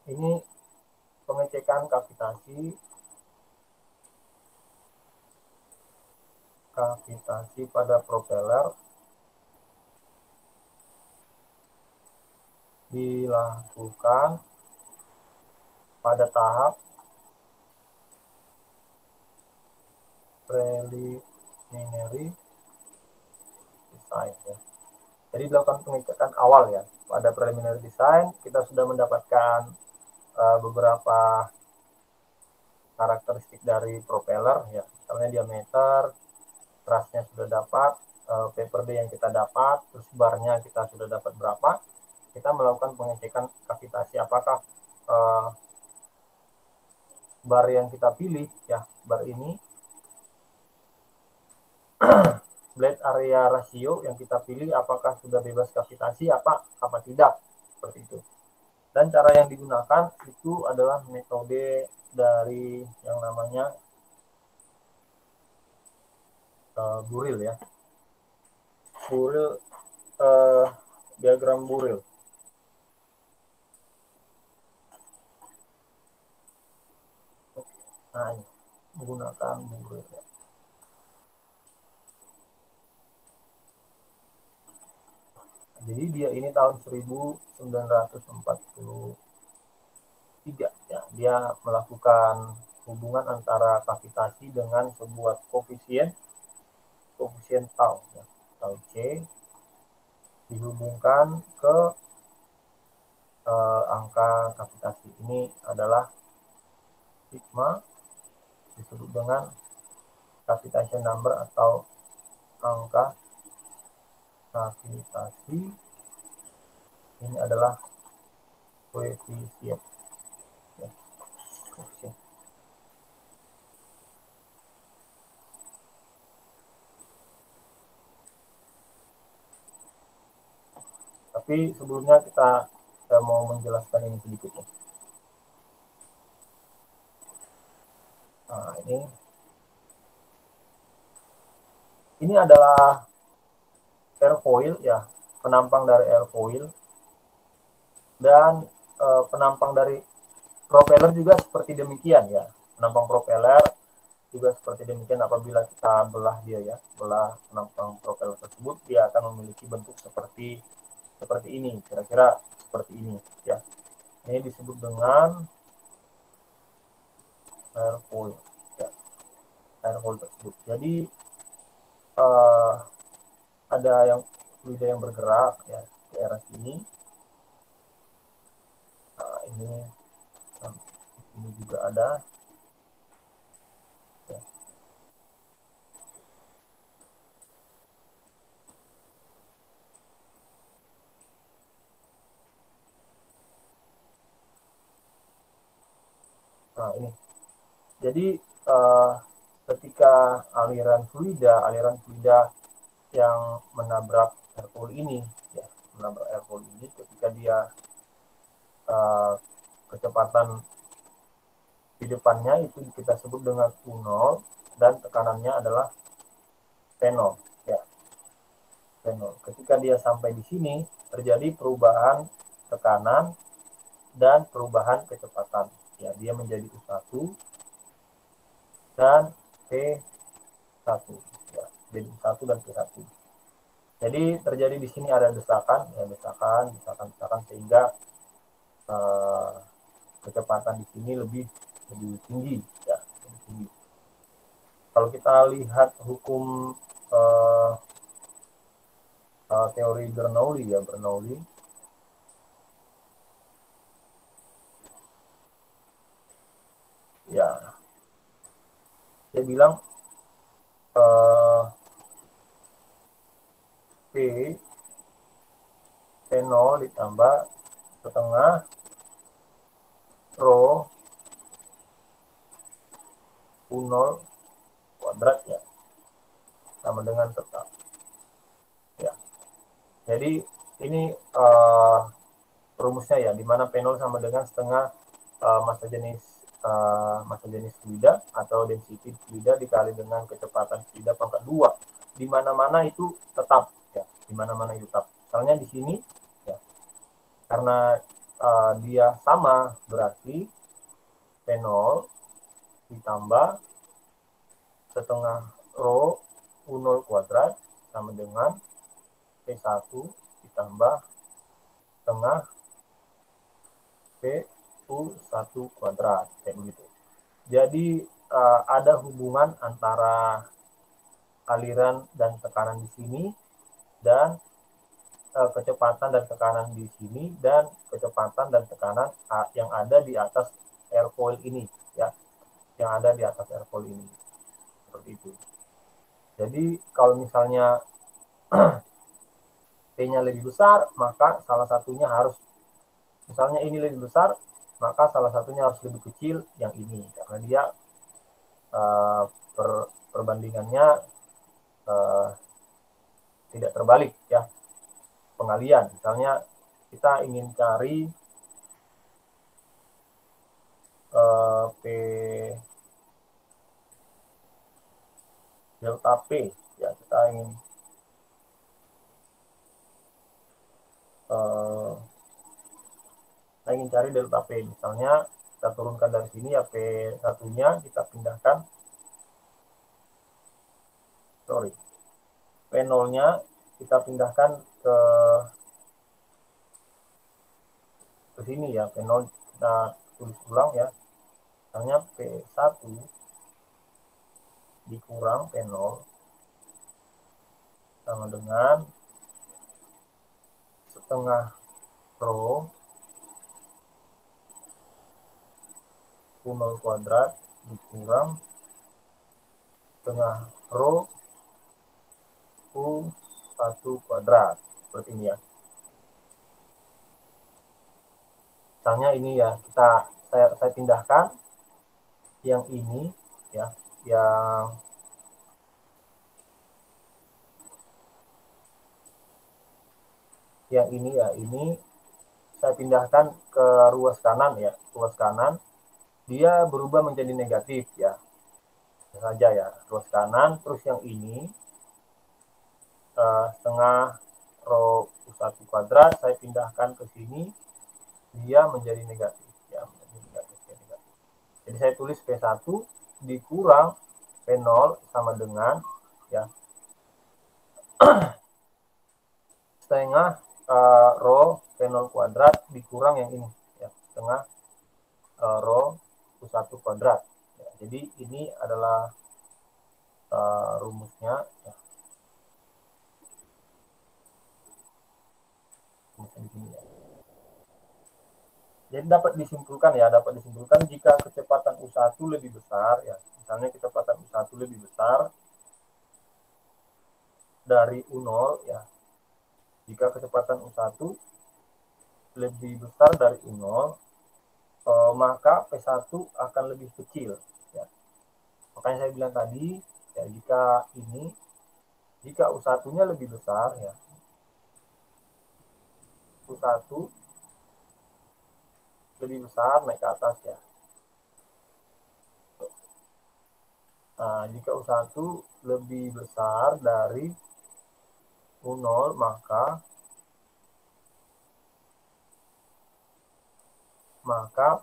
Ini pengecekan kavitasi pada propeller dilakukan pada tahap preliminary design ya. Jadi dilakukan pengecekan awal ya. Pada preliminary design kita sudah mendapatkan beberapa karakteristik dari propeller ya. Misalnya diameter, thrustnya sudah dapat, paper day yang kita dapat, terus barnya kita sudah dapat berapa. Kita melakukan pengecekan kavitasi apakah bar yang kita pilih ya, bar ini blade area ratio yang kita pilih apakah sudah bebas kavitasi apa tidak, seperti itu. Dan cara yang digunakan itu adalah metode dari yang namanya Buril ya. Buril, diagram Buril. Nah, ini menggunakan Buril ya. Jadi dia ini tahun 1943 ya. Dia melakukan hubungan antara kavitasi dengan sebuah koefisien tau ya. Tau C dihubungkan ke angka kavitasi. Ini adalah sigma, disebut dengan cavitation number atau angka kavitasi. Ini adalah koefisien ya. Tapi sebelumnya kita mau menjelaskan ini sedikit ya. Nah, ini adalah airfoil ya, penampang dari airfoil, dan penampang dari propeller juga seperti demikian ya. Penampang propeller juga seperti demikian. Apabila kita belah dia ya, belah penampang propeller tersebut, dia akan memiliki bentuk seperti ini, kira-kira seperti ini ya. Ini disebut dengan airfoil ya, airfoil tersebut. Jadi ada yang fluida yang bergerak ya ke arah sini. Nah, ini juga ada ya. Nah, ini jadi ketika aliran fluida yang menabrak airfoil ini ya, ketika dia kecepatan di depannya itu kita sebut dengan U0 dan tekanannya adalah P0 ya. P0. Ketika dia sampai di sini terjadi perubahan tekanan dan perubahan kecepatan ya, dia menjadi U1 dan P1 ya, jadi U1 dan P1. Jadi terjadi di sini ada desakan ya, desakan sehingga kecepatan di sini lebih tinggi ya, lebih tinggi. Kalau kita lihat hukum teori Bernoulli ya, ya, dia bilang P0 ditambah setengah rho U0 kuadrat ya, sama dengan tetap ya. Jadi ini rumusnya ya, dimana P0 sama dengan setengah massa jenis fluida atau density fluida dikali dengan kecepatan fluida pangkat 2. Di mana-mana itu tetap ya, di mana-mana itu tetap. Misalnya di sini ya, karena dia sama, berarti P0 ditambah setengah rho U0 kuadrat sama dengan P1 ditambah setengah PU1 kuadrat, kayak begitu. Jadi ada hubungan antara aliran dan tekanan di sini dan kecepatan dan tekanan di sini dan kecepatan dan tekanan yang ada di atas airfoil ini, ya, yang ada di atas airfoil ini, seperti itu. Jadi kalau misalnya P-nya lebih besar, maka salah satunya harus, misalnya ini lebih besar, maka salah satunya harus lebih kecil yang ini, karena dia perbandingannya tidak terbalik, ya, pengalian. Misalnya kita ingin cari P delta P, ya, kita ingin cari delta P. Misalnya kita turunkan dari sini, ya, P1-nya kita pindahkan, P0-nya kita pindahkan ke sini, ya, P0 kita tulis ulang, ya. Misalnya P1 dikurang P0 sama dengan setengah rho U0 kuadrat dikurang setengah rho U1 kuadrat, seperti ini, ya. Misalnya ini, ya, saya pindahkan yang ini, ya, yang ini, ya, ini saya pindahkan ke ruas kanan, ya, ruas kanan, dia berubah menjadi negatif, ya, saja, ya, ruas kanan. Terus yang ini setengah rho U1 kuadrat saya pindahkan ke sini, dia menjadi negatif, ya, menjadi negatif. Jadi saya tulis P1 dikurang P0 sama dengan, ya, setengah rho P0 kuadrat dikurang yang ini, ya, setengah rho U1 kuadrat. Ya, jadi ini adalah rumusnya, ya. Ya. Jadi dapat disimpulkan jika kecepatan U1 lebih besar, ya, misalnya kecepatan U1 lebih besar dari U0, ya, jika kecepatan U1 lebih besar dari U0, maka P1 akan lebih kecil, ya. Makanya saya bilang tadi, ya, jika U1-nya lebih besar, ya, U1 lebih besar naik ke atas, ya. Nah, jika U1 lebih besar dari U0, maka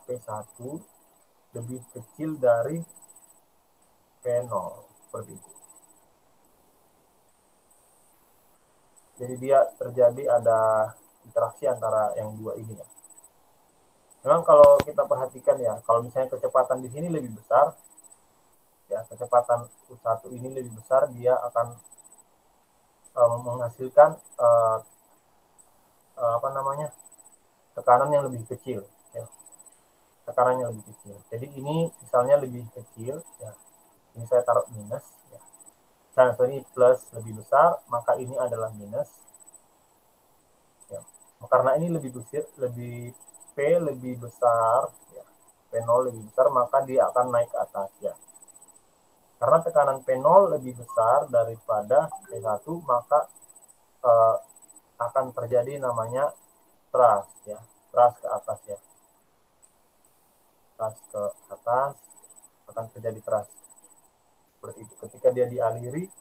P1 lebih kecil dari P0, seperti itu. Jadi dia terjadi ada interaksi antara yang dua ini, ya. Memang kalau kita perhatikan, ya, kalau misalnya kecepatan di sini lebih besar, ya, kecepatan U1 ini lebih besar, dia akan menghasilkan tekanan yang lebih kecil, ya. Tekanan yang lebih kecil. Jadi ini misalnya lebih kecil, ya. Ini saya taruh minus, ya. Misalnya ini plus lebih besar, maka ini adalah minus, ya. Karena ini lebih besar, P lebih besar, ya, P0 lebih besar, maka dia akan naik ke atas, ya. Karena tekanan P0 lebih besar daripada P1, maka akan terjadi namanya thrust, ya, thrust ke atas, ya. Thrust ke atas akan terjadi thrust seperti itu ketika dia dialiri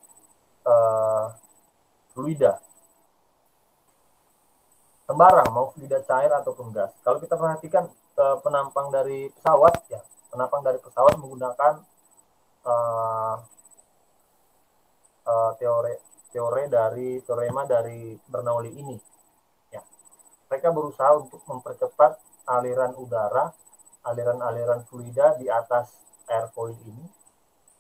fluida. barang, mau fluida cair ataupun gas. Kalau kita perhatikan penampang dari pesawat, ya, penampang dari pesawat menggunakan teorema dari Bernoulli ini. Ya. Mereka berusaha untuk mempercepat aliran udara, aliran-aliran fluida di atas airfoil ini,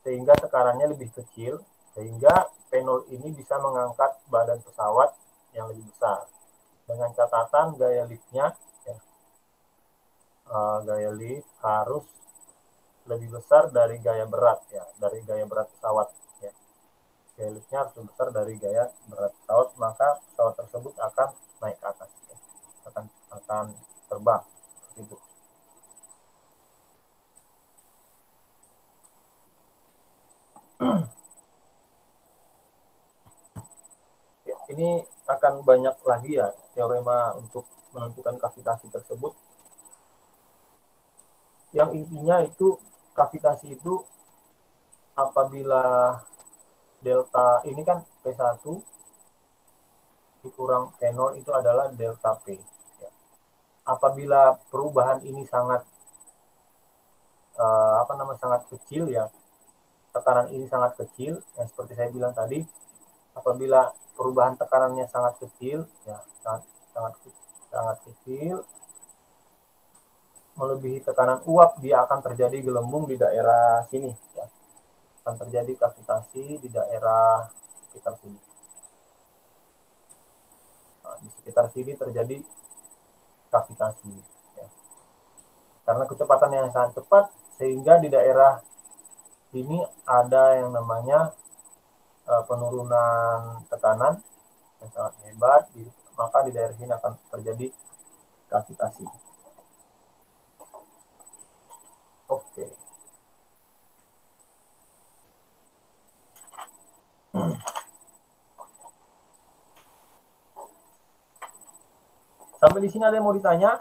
sehingga tekarannya lebih kecil, sehingga penol ini bisa mengangkat badan pesawat yang lebih besar. Dengan catatan gaya liftnya, ya, gaya lift harus lebih besar dari gaya berat, ya, dari gaya berat pesawat. Ya. Gaya liftnya harus lebih besar dari gaya berat pesawat, maka pesawat tersebut akan naik ke atas, ya. akan terbang. Gitu. Ya, ini akan banyak lagi ya teorema untuk menentukan kavitasi tersebut. Yang intinya itu kavitasi itu apabila delta ini kan P1 dikurang P0 itu adalah delta P. Ya. Apabila perubahan ini sangat sangat kecil, ya, tekanan ini sangat kecil, yang seperti saya bilang tadi, apabila perubahan tekanannya sangat kecil, ya, sangat kecil, melebihi tekanan uap, dia akan terjadi gelembung di daerah sini, ya. Akan terjadi kavitasi di daerah sekitar sini. Nah, di sekitar sini terjadi kavitasi, ya. Karena kecepatan yang sangat cepat, sehingga di daerah ini ada yang namanya penurunan tekanan yang sangat hebat, maka di daerah sini akan terjadi kavitasi. Oke. Sampai di sini ada yang mau ditanya?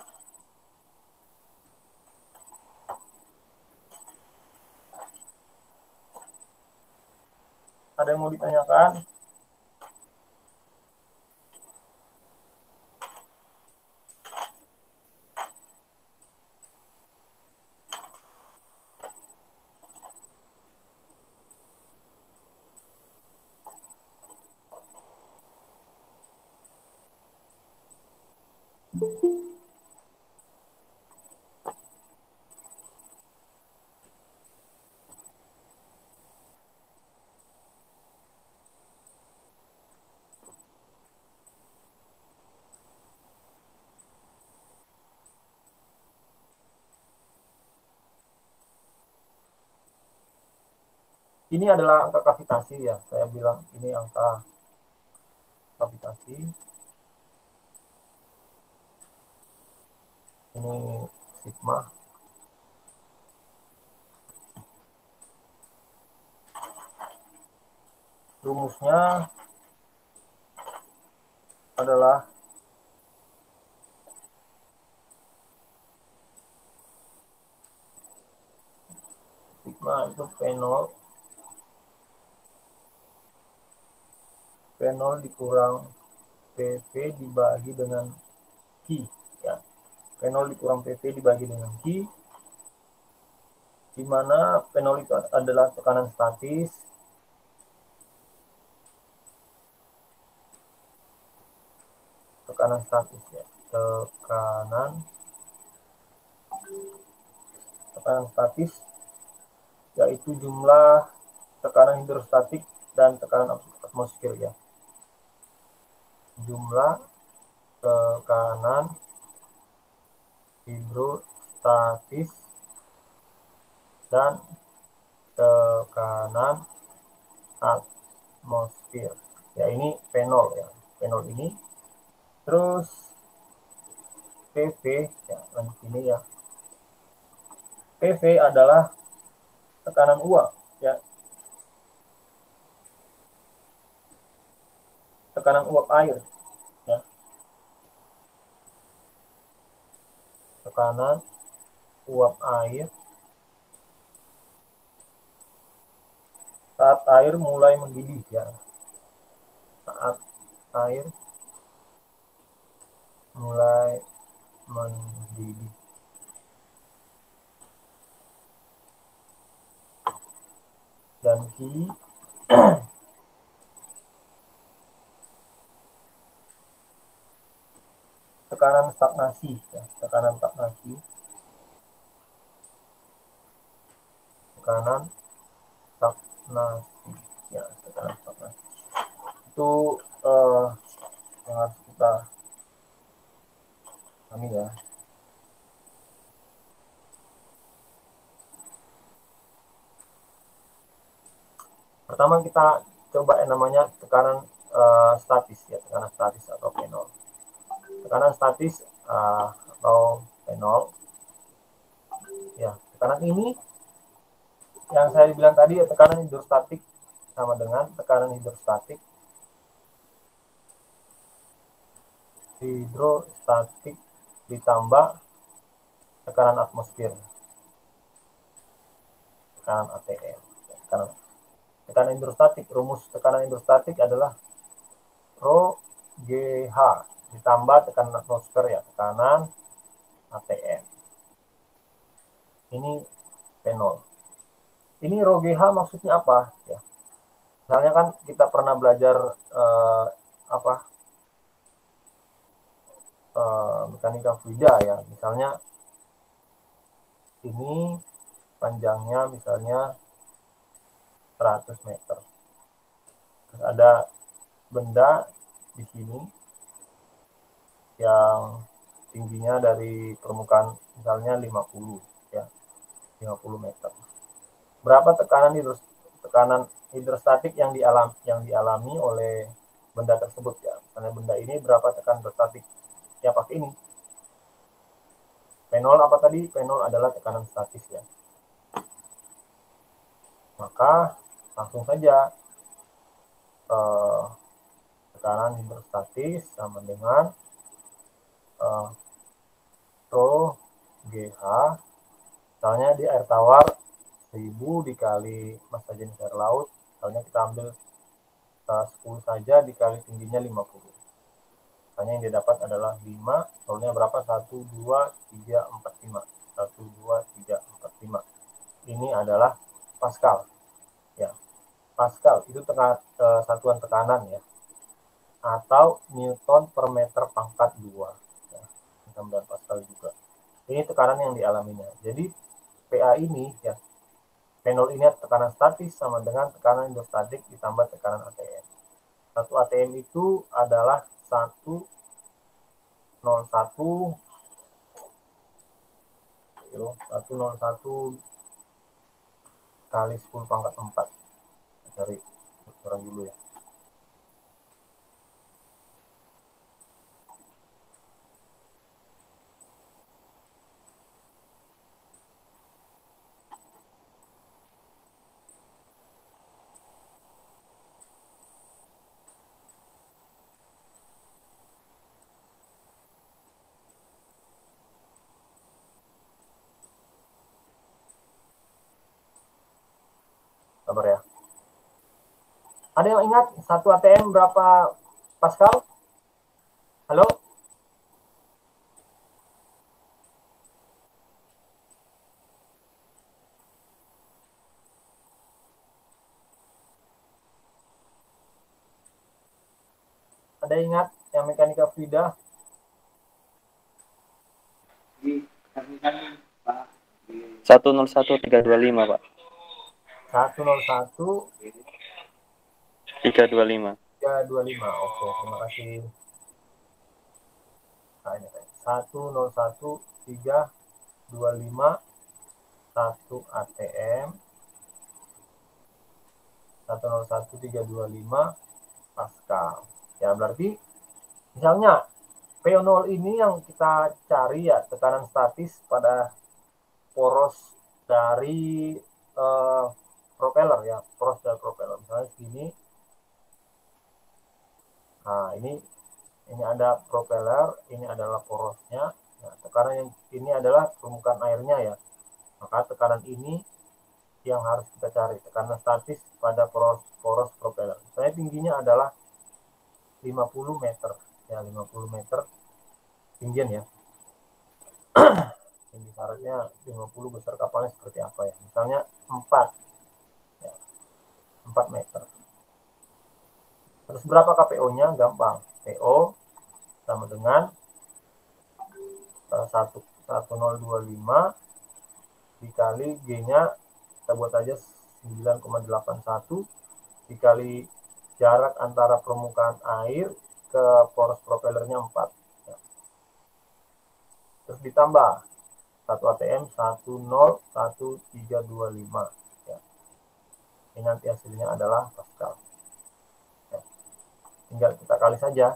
Ada yang mau ditanyakan? Ini adalah angka kavitasi, ya. Saya bilang ini angka kavitasi. Ini sigma. Rumusnya adalah sigma itu P0 dikurang PV dibagi dengan Q, ya. P0 dikurang PV dibagi dengan Q, di mana P0 itu adalah tekanan statis, ya. Tekanan statis yaitu jumlah tekanan hidrostatik dan tekanan atmosfer, ya. Jumlah tekanan hidrostatis dan tekanan atmosfer. Ya, ini P0, ya. P0 ini. Terus PV, ya, lanjut ini, ya. PV adalah tekanan uap, ya. Tekanan uap air, ya. Tekanan uap air saat air mulai mendidih, ya. Saat air mulai mendidih. Dan kini tekanan stagnasi ya, tekanan stagnasi ya, tekanan stagnasi itu yang harus kita pahami ya. Pertama kita coba yang namanya tekanan statis ya, tekanan statis atau P0. Tekanan statis atau P0 ya, tekanan ini yang saya bilang tadi ya, tekanan hidrostatik sama dengan tekanan hidrostatik ditambah tekanan atmosfer, tekanan ATM. Tekanan hidrostatik, rumus tekanan hidrostatik adalah Rho GH ditambah tekanan atmosfer ya, tekanan ATM. Ini P0. Ini Rho GH maksudnya apa ya? Misalnya kan kita pernah belajar mekanika fluida ya, misalnya ini panjangnya misalnya 100 meter. Terus ada benda di sini yang tingginya dari permukaan misalnya 50 ya, 50 meter. Berapa tekanan hidrostatik yang dialami oleh benda tersebut ya? Misalnya benda ini berapa tekanan hidrostatik? Ya pakai ini. P0 apa tadi? P0 adalah tekanan statis ya. Maka langsung saja tekanan hidrostatis sama dengan Rho GH. Misalnya di air tawar 1000 dikali massa jenis air laut, misalnya kita ambil 10 saja dikali tingginya 50. Misalnya yang didapat adalah 5, soalnya berapa? 1, 2, 3, 4, 5. 1, 2, 3, 4, 5. Ini adalah Pascal. Ya, Pascal itu satuan tekanan ya. Atau Newton per meter pangkat 2. Ya, 9 Pascal juga. Ini tekanan yang dialaminya. Jadi PA ini ya, P0 ini tekanan statis sama dengan tekanan hidrostatik ditambah tekanan ATM. Satu ATM itu adalah 101 kali 10 pangkat 4. Cari ukuran dulu ya. Sabar ya. Ada yang ingat 1 ATM berapa Pascal? Halo? Ada yang ingat yang mekanika fluida? Pak. 101.325 Pak. 101 325. 325. Oke, terima kasih. Nah, ini 101 325 1 ATM 101 325 Pascal. Ya, berarti misalnya P0 ini yang kita cari ya, tekanan statis pada poros dari propeller ya, poros dari propeller. Misalnya sini, nah ini ada propeller, ini adalah porosnya. Nah, tekanan yang ini adalah permukaan airnya ya. Maka tekanan ini yang harus kita cari, tekanan statis pada poros propeller. Misalnya tingginya adalah 50 meter ya, 50 meter. ketinggian ya. Tinggi syaratnya 50, besar kapalnya seperti apa ya, misalnya 4 ya, 4 meter. Terus berapa KPO nya? Gampang, PO sama dengan 1025 dikali G nya kita buat aja 9,81 dikali jarak antara permukaan air ke poros propellernya 4 ya. Terus ditambah 1 ATM 101325 ya. Ini nanti hasilnya adalah Pascal ya. Tinggal kita kali saja.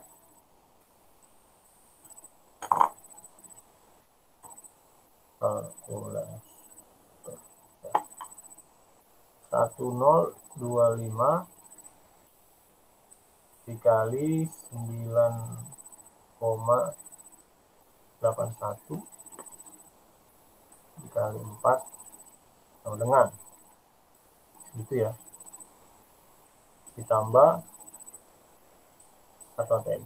Kalkulasi 1025 dikali 9,81 dikali 4 sama dengan gitu ya, ditambah 101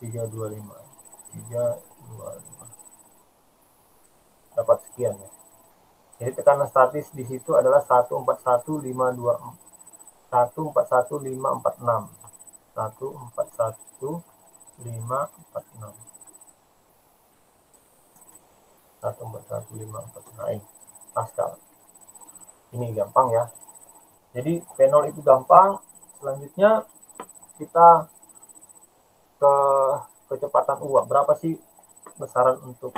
325 dapat sekian ya. Jadi tekanan statis di situ adalah 141,526 141,546 141,546 141,546 Pascal. Ini gampang ya. Jadi P0 itu gampang. Selanjutnya kita ke kecepatan uap. Berapa sih besaran untuk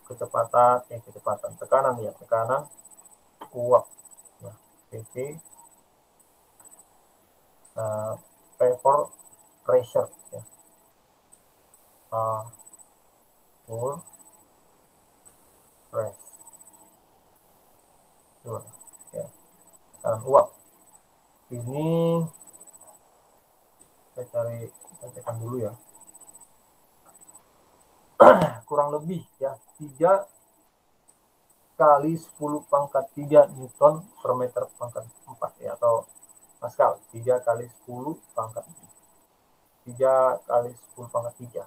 kecepatan tekanan ya, tekanan uap ya, PP vapor pressure ya, vapor pressure ya, tekanan uap. Ini saya tekan dulu ya. Kurang lebih ya 3 kali 10 pangkat 3 Newton per meter pangkat 4 ya, atau Pascal. 3 kali 10 pangkat 3 kali 10 pangkat 3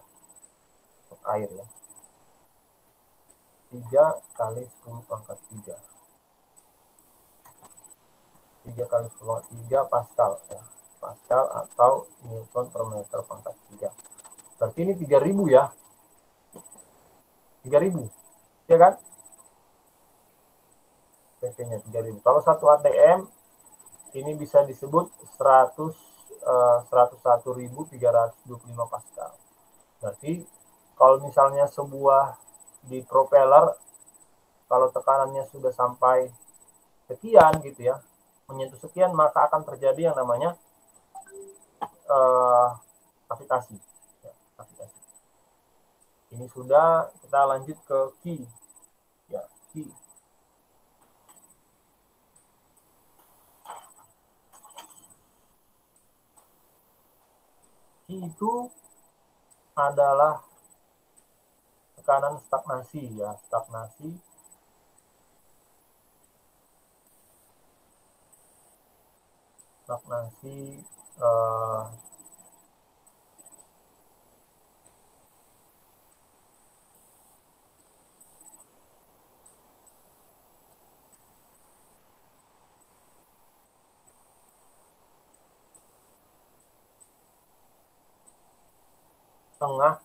untuk air ya. 3 kali 10 pangkat 3 3 kali 10 pangkat 3 Pascal ya. Pascal atau Newton per meter pangkat 3. Berarti ini 3000 ya. 3000 ya kan? PP-nya 3000. Kalau 1 ATM ini bisa disebut 101.325 Pascal. Berarti kalau misalnya sebuah di propeller, kalau tekanannya sudah sampai sekian gitu ya, menyentuh sekian, maka akan terjadi yang namanya kavitasi ya, kavitasi. Ini sudah, kita lanjut ke key ya, key. Key itu adalah tekanan stagnasi ya, stagnasi tengah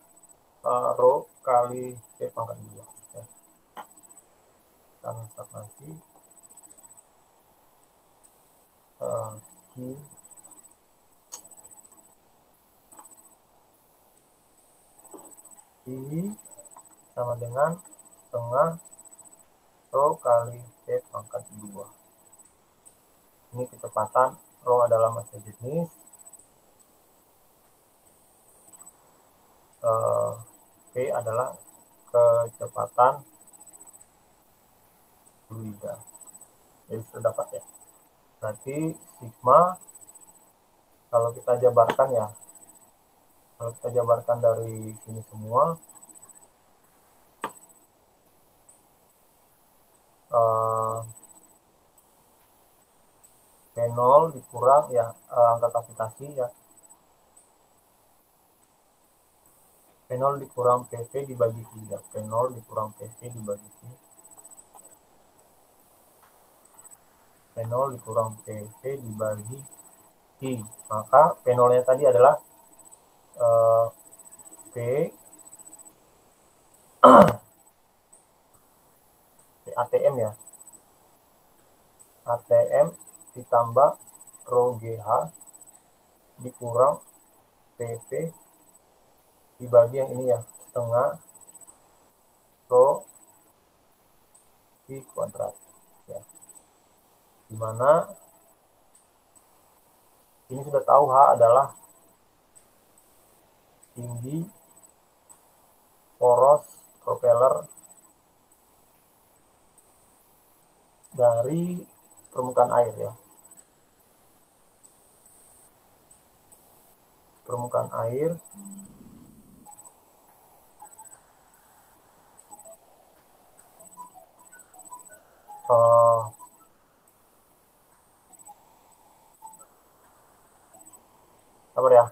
rho kali T pangkat 2 ya. Tekanan stagnasi Q ini sama dengan setengah rho kali T pangkat 2. Ini kecepatan, rho adalah massa jenis, P adalah kecepatan fluida. Jadi sudah dapat ya. Berarti sigma kalau kita jabarkan ya, kalau kita jabarkan dari sini semua, P0 dikurang ya angka kavitasi ya, P0 dikurang PP dibagi 3. P0 dikurang PP dibagi 3. P0 dikurang PP dibagi I. Maka P0-nya tadi adalah P ATM ya. ATM ditambah Rho GH dikurang PP dibagi yang ini ya, setengah Rho I kuadrat ya. Dimana ini sudah tahu H adalah tinggi poros propeller dari permukaan air ya. Permukaan air sabar ya.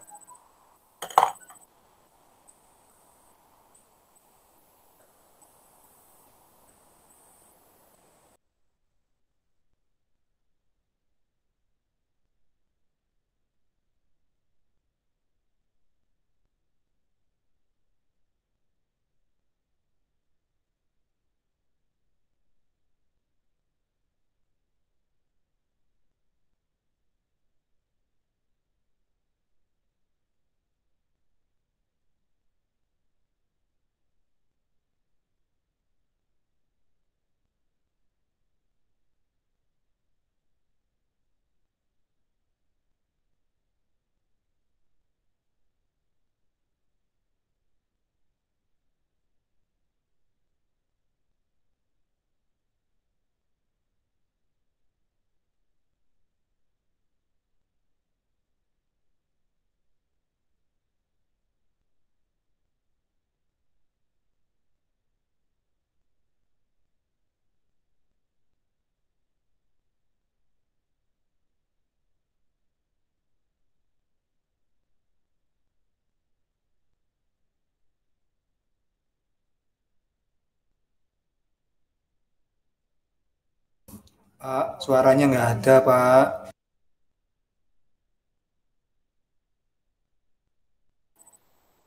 Pak, suaranya nggak ada, Pak.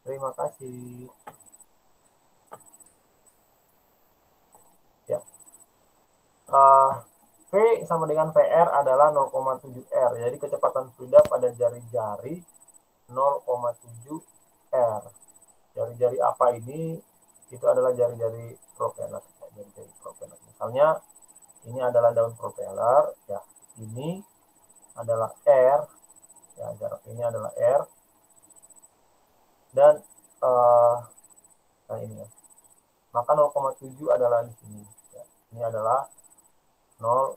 Terima kasih. Ya. V sama dengan VR adalah 0,7 R. Jadi kecepatan fluida pada jari-jari 0,7 R. Jari-jari apa ini? Itu adalah jari-jari propeller. Jari-jari propeller. Misalnya ini adalah daun propeller, ya. Ini adalah R, ya. Jarak ini adalah R. Dan nah ini ya. Maka 0,7 adalah di sini. Ya. Ini adalah 0,7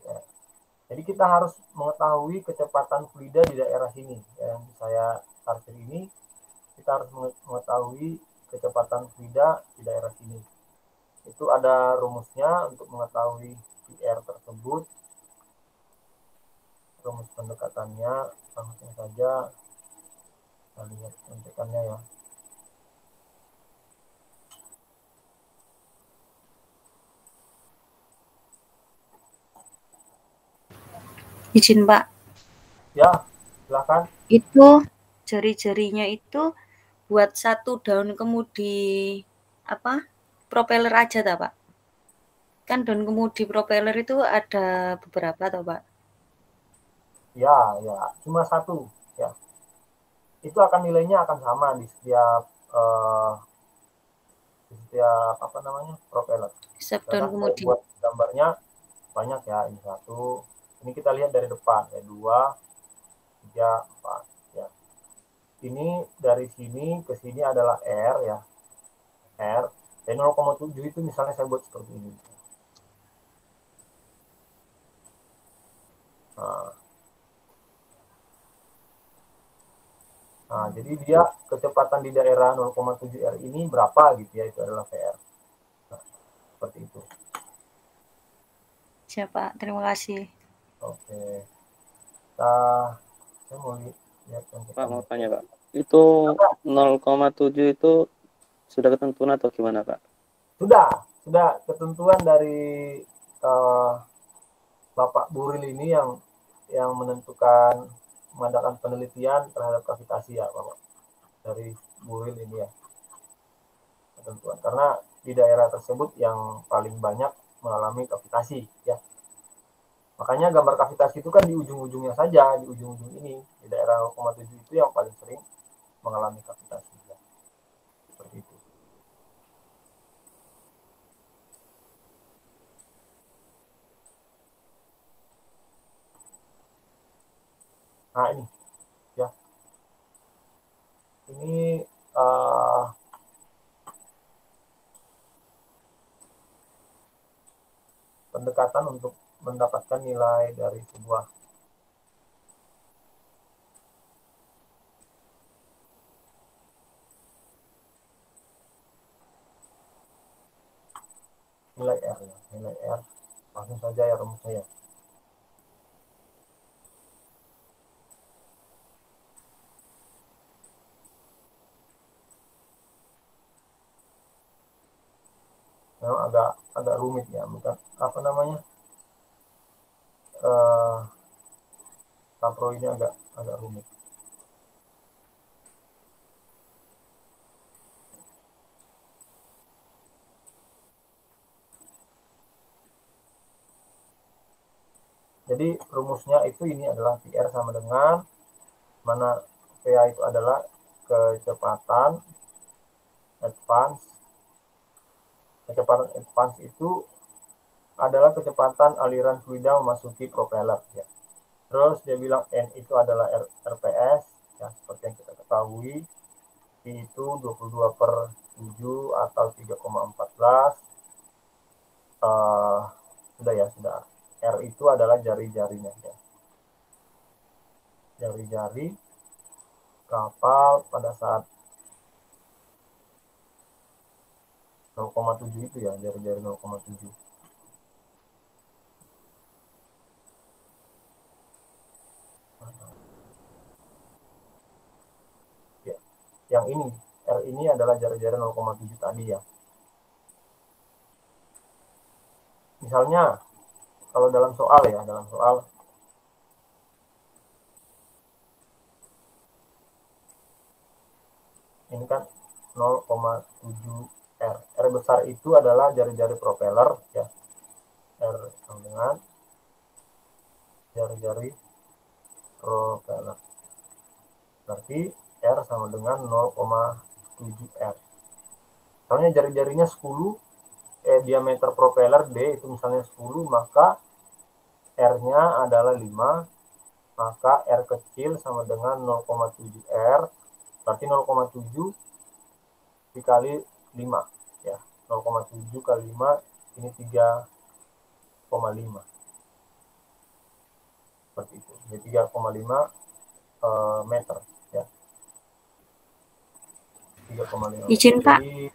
R. Jadi kita harus mengetahui kecepatan fluida di daerah sini. Yang saya tarsir ini, kita harus mengetahui kecepatan fluida di daerah sini. Itu ada rumusnya untuk mengetahui PR tersebut. Rumus pendekatannya langsung saja kita lihat contekannya ya. Izin Pak. Ya, silakan. Itu jari-jarinya itu buat satu daun kemudi apa? Propeller aja tak Pak? Kan daun kemudi propeller itu ada beberapa toh Pak? Ya, ya, cuma satu ya. Itu akan nilainya akan sama di setiap apa namanya propeller. Setiap daun Misalkan saya kemudi. buat gambarnya banyak ya, ini satu. Ini kita lihat dari depan ya, 2, 3, 4 ya. Ini dari sini ke sini adalah R ya, R. Dan 0,7 itu misalnya saya buat seperti ini. Nah, jadi dia kecepatan di daerah 0,7 R ini berapa gitu ya, itu adalah VR. Nah, seperti itu. Siapa? Terima kasih. Oke. Nah, saya mau lihat Pak, mau tanya Pak. Itu 0,7 itu sudah ketentuan atau gimana, Pak? Sudah ketentuan dari Bapak Buril ini yang menentukan mengadakan penelitian terhadap kavitasi ya, Bapak. Dari Buril ini ya, ketentuan. Karena di daerah tersebut yang paling banyak mengalami kavitasi ya. Makanya gambar kavitasi itu kan di ujung-ujungnya saja, di ujung-ujung ini, di daerah 0,7 itu yang paling sering mengalami kavitasi ya. Seperti itu. Nah ini ya, ini pendekatan untuk mendapatkan nilai dari sebuah nilai R ya. Nilai R langsung saja ya rumusnya ya. Memang agak rumit ya, bukan apa namanya, Tapro ini agak rumit. Jadi rumusnya itu ini adalah VR sama dengan mana VA itu adalah kecepatan advance. Kecepatan advance itu adalah kecepatan aliran fluida memasuki propeller ya. Terus dia bilang N itu adalah RPS ya, seperti yang kita ketahui. I itu 22/7 atau 3,14. Sudah ya, sudah. R itu adalah jari-jarinya ya. Jari-jari kapal pada saat 0,7 itu ya, jari-jari 0,7. Ya. Yang ini, R ini adalah jari-jari 0,7 tadi ya. Misalnya, kalau dalam soal ya, dalam soal ini kan 0,7 R. R besar itu adalah jari-jari propeller ya. R sama dengan jari-jari propeller. Berarti R sama dengan 0,7 R. Misalnya jari-jarinya 10, diameter propeller D itu misalnya 10, maka R-nya adalah 5, maka R kecil sama dengan 0,7 R, berarti 0,7 dikali 5 ya, 0,7 kali 5 ini 3,5 seperti itu. Jadi 3,5 meter ya. 3,5 Izin meter. Pak. Jadi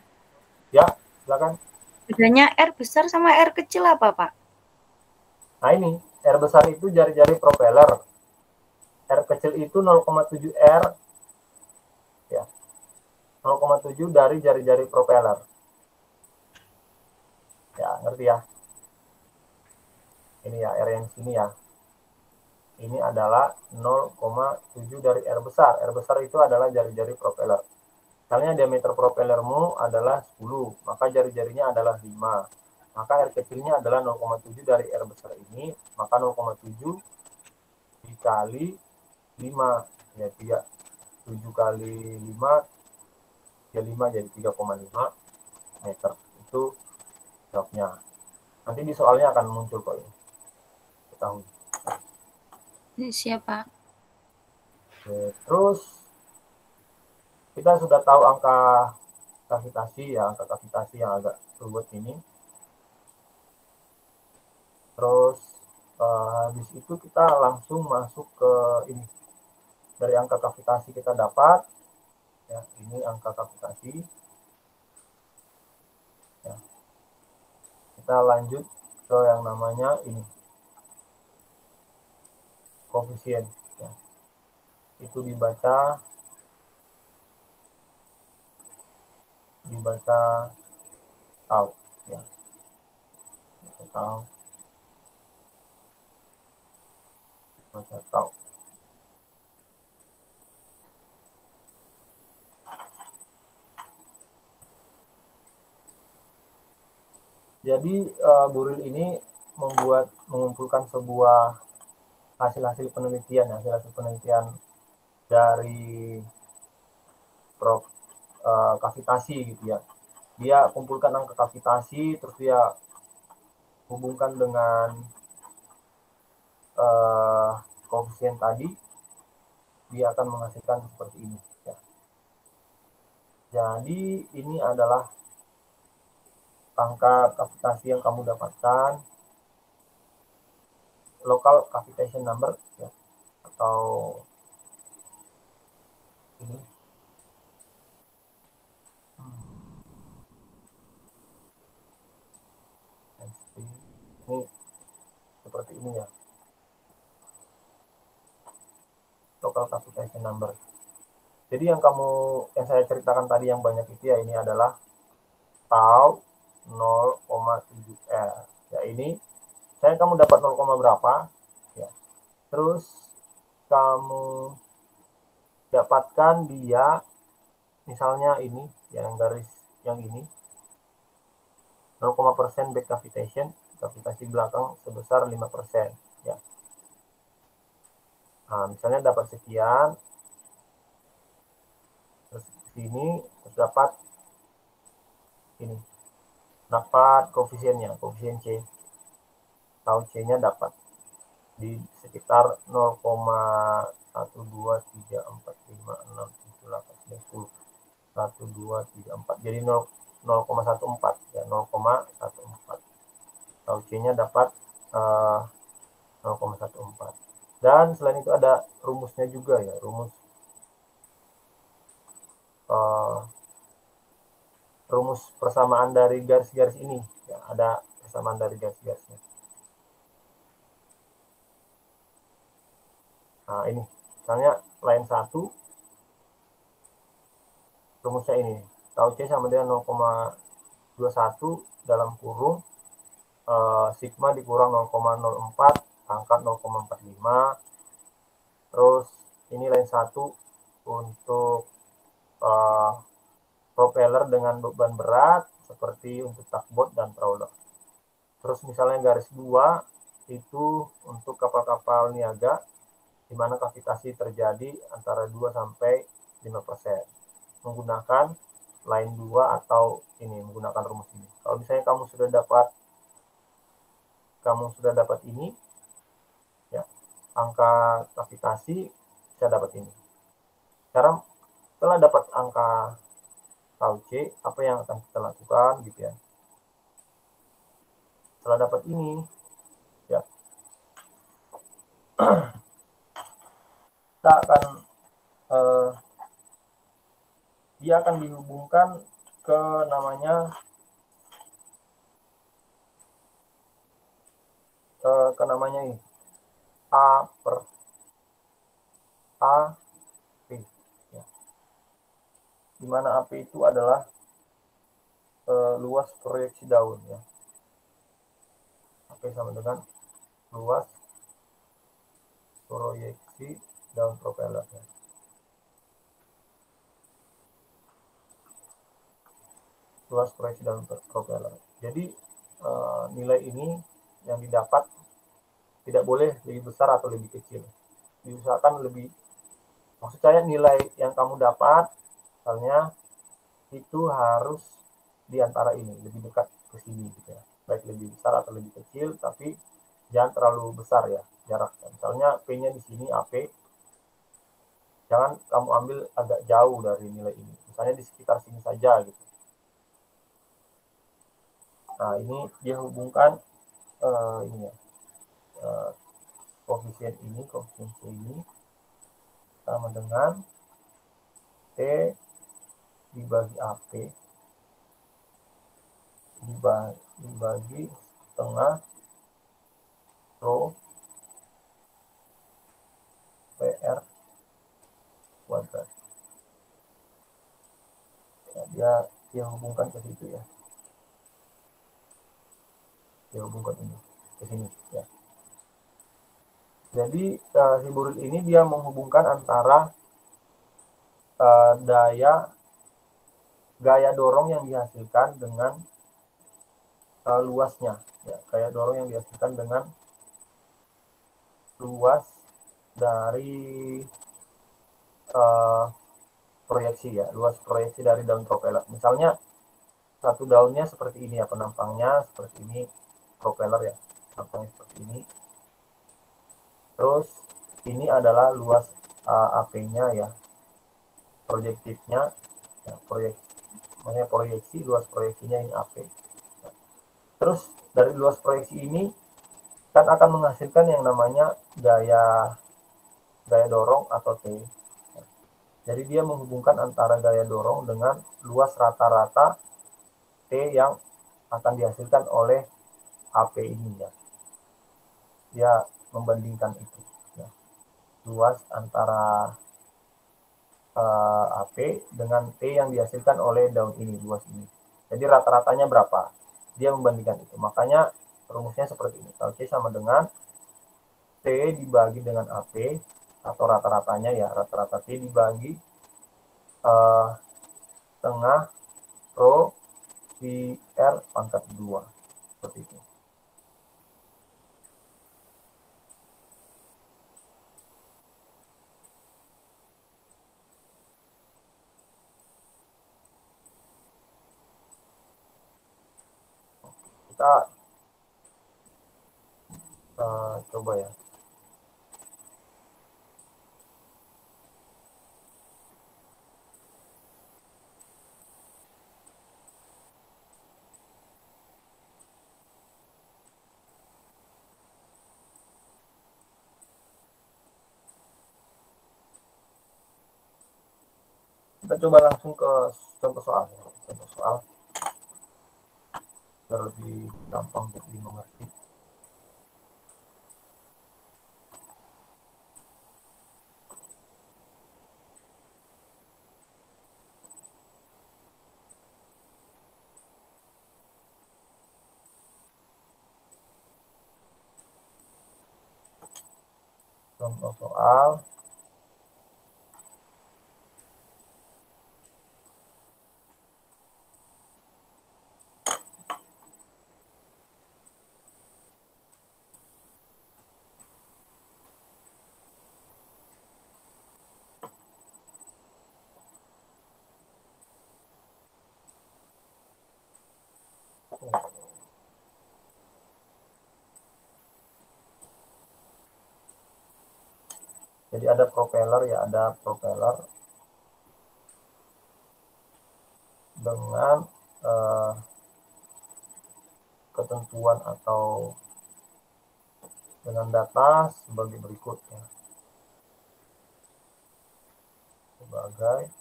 ya, silakan. Bedanya R besar sama R kecil apa, Pak? Nah ini, R besar itu jari-jari propeller. R kecil itu 0,7 R ya. 0,7 dari jari-jari propeller. Ya, ngerti ya? Ini ya, R yang sini ya. Ini adalah 0,7 dari R besar. R besar itu adalah jari-jari propeller. Misalnya diameter propellermu adalah 10, maka jari-jarinya adalah 5. Maka R kecilnya adalah 0,7 dari R besar ini, maka 0,7 dikali 5. Ya, 7 kali 5, ya 5 jadi 3,5 meter. Itu jawabnya. Nanti di soalnya akan muncul kok ini. Ketahui. Siap, Pak. Oke, terus kita sudah tahu angka kavitasi ya, angka kavitasi yang agak ruwet ini. Terus habis itu kita langsung masuk ke ini. Dari angka kavitasi kita dapat ya, ini angka kavitasi. Ya. Kita lanjut ke yang namanya ini. Koefisien ya. Itu dibaca dibaca tau ya, baca tau. Jadi Buril ini mengumpulkan sebuah hasil-hasil penelitian dari kavitasi gitu ya. Dia kumpulkan angka kavitasi, terus dia hubungkan dengan koefisien tadi, dia akan menghasilkan seperti ini ya. Jadi ini adalah angka kavitasi yang kamu dapatkan, local cavitation number ya, atau ini ini seperti ini ya, local cavitation number. Jadi yang saya ceritakan tadi yang banyak itu ya, ini adalah tau 0,7 R ya. Ini kamu dapat 0, berapa ya, terus kamu dapatkan dia misalnya ini yang garis yang ini 0,% back cavitation, kavitasi belakang sebesar 5% ya. Nah, misalnya dapat sekian, terus sini terus dapat ini, dapat koefisiennya, koefisien C, tau C-nya dapat di sekitar 0,1234567810 1234, jadi 0,14 ya, 0,14. Tau C-nya dapat 0,14. Dan selain itu ada rumusnya juga ya, rumus persamaan dari garis-garis ini ya, ada persamaan dari garis-garisnya. Nah, ini misalnya line 1, rumusnya ini, tau C sama dengan 0,21 dalam kurung sigma dikurang 0,04 pangkat 0,45. Terus ini line 1 untuk propeller dengan beban berat seperti untuk tugboat dan trawler. Terus misalnya garis 2 itu untuk kapal-kapal niaga di mana kavitasi terjadi antara 2 sampai 5% menggunakan line 2 atau ini menggunakan rumus ini. Kalau misalnya kamu sudah dapat ini ya, angka kavitasi, bisa dapat ini. Sekarang setelah dapat angka tau C, apa yang akan kita lakukan gitu ya. Setelah dapat ini ya, kita akan dia akan dihubungkan ke namanya ini A per AP ya. Dimana AP itu adalah luas proyeksi daun ya. AP sama dengan luas proyeksi daun propeller ya. Luas proyeksi daun propeller. Jadi nilai ini yang didapat tidak boleh lebih besar atau lebih kecil. Diusahakan lebih, maksud saya nilai yang kamu dapat misalnya itu harus di antara ini, lebih dekat ke sini gitu ya. Baik lebih besar atau lebih kecil, tapi jangan terlalu besar ya jaraknya. Misalnya P-nya di sini AP, jangan kamu ambil agak jauh dari nilai ini. Misalnya di sekitar sini saja gitu. Nah, ini dia hubungkan ini ya. Koefisien C ini sama dengan T dibagi AP dibagi setengah rho PR kuadrat. Ya, dia Dia hubungkan ke situ ya. Dia hubungkan ini ke sini ya. Jadi si burit ini dia menghubungkan antara gaya dorong yang dihasilkan dengan luasnya ya, gaya dorong yang dihasilkan dengan luas dari proyeksi ya, luas proyeksi dari daun propeller. Misalnya satu daunnya seperti ini ya, penampangnya seperti ini, propeller ya, penampangnya seperti ini. Terus ini adalah luas AP-nya ya, projektifnya ya, proyeksi, luas proyeksinya ini AP. Terus dari luas proyeksi ini kan akan menghasilkan yang namanya gaya dorong atau T. Jadi dia menghubungkan antara gaya dorong dengan luas rata-rata T yang akan dihasilkan oleh AP ini ya. Dia membandingkan itu ya. Luas antara AP dengan T yang dihasilkan oleh daun ini, luas ini. Jadi rata-ratanya berapa? Dia membandingkan itu. Makanya rumusnya seperti ini. Kalau C sama dengan T dibagi dengan AP atau rata-ratanya ya, rata-rata T dibagi tengah Rho pi R pangkat 2. Seperti itu. Kita coba ya. Kita coba langsung ke contoh soal. Contoh soal biar lebih gampang untuk dimengerti. Contoh soal jadi ada propeller ya, ada propeller dengan ketentuan atau dengan data sebagai berikut ya. Sebagai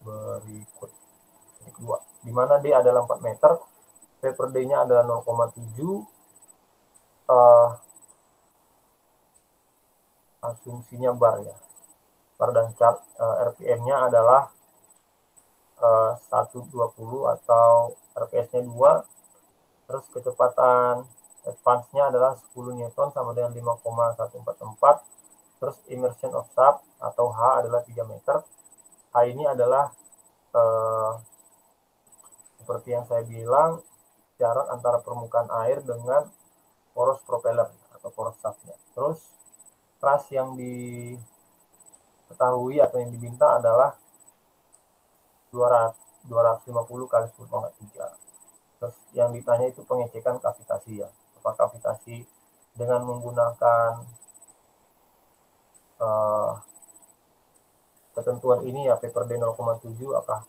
berikut. Kedua, di mana D adalah 4 meter, P per D-nya adalah 0,7, asumsinya bar ya. Bar dan chart RPM-nya adalah 120 atau RPS-nya 2. Terus kecepatan advance-nya adalah 10 Newton sama dengan 5,144. Terus immersion of shaft atau H adalah 3 meter. H ini adalah seperti yang saya bilang, jarak antara permukaan air dengan poros propeller atau poros shaftnya. Terus thrust yang diketahui atau yang diminta adalah 250 kali 10,3. Terus yang ditanya itu pengecekan kavitasi ya. Apakah kavitasi dengan menggunakan ketentuan ini ya, P per D 0,7,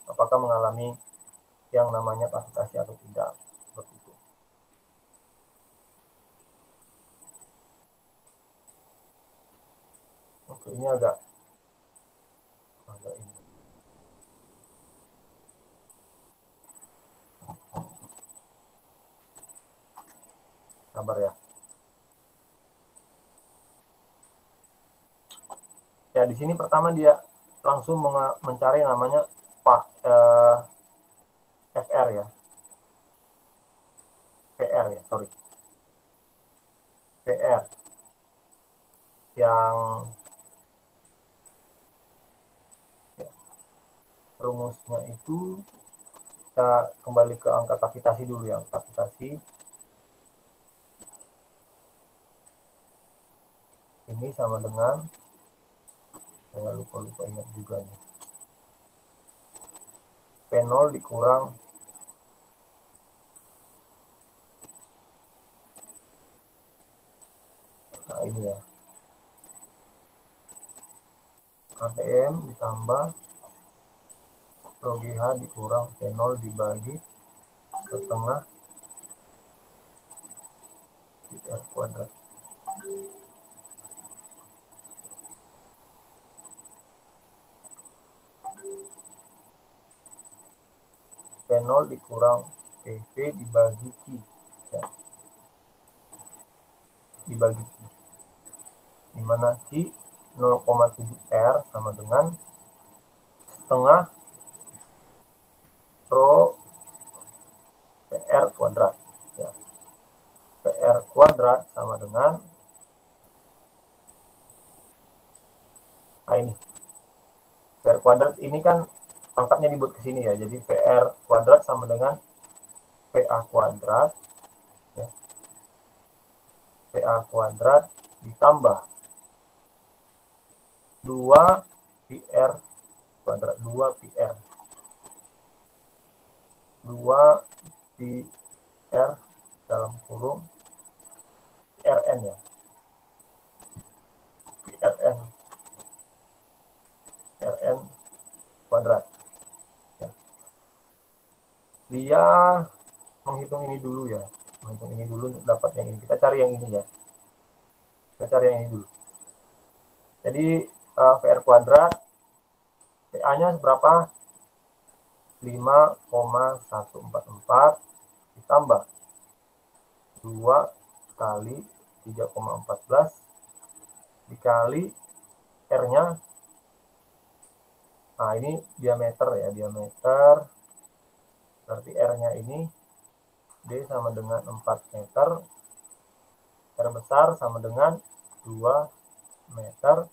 apakah mengalami yang namanya kavitasi atau tidak. Seperti itu. Oke, ini agak ini. Sabar ya. Ya, di sini pertama dia langsung mencari namanya PR ya. PR ya, sorry. PR yang rumusnya itu kita kembali ke angka kapitasi dulu ya. Kapitasi ini sama dengan, saya lupa ingat juga nih, P0 dikurang nah ini ya, ATM ditambah ROGH dikurang P0 dibagi setengah PR kuadrat. P0 dikurang PP dibagi Q ya. Dibagi Q, dimana Q 0,7R sama dengan setengah Rho PR kuadrat ya. PR kuadrat sama dengan, nah ini PR kuadrat ini kan pangkatnya dibuat ke sini ya, jadi PR kuadrat sama dengan PA kuadrat ya. PA kuadrat ditambah 2 PR kuadrat, 2 PR dalam kurung RN ya, RN kuadrat ya. Dia menghitung ini dulu ya, menghitung ini dulu untuk dapat yang ini. Kita cari yang ini ya, kita cari yang ini dulu. Jadi PR kuadrat PA nya berapa? 5,144 ditambah 2 kali 3,14 dikali R nya, nah ini diameter ya, diameter berarti R nya ini D sama dengan 4 meter, R besar sama dengan 2 meter,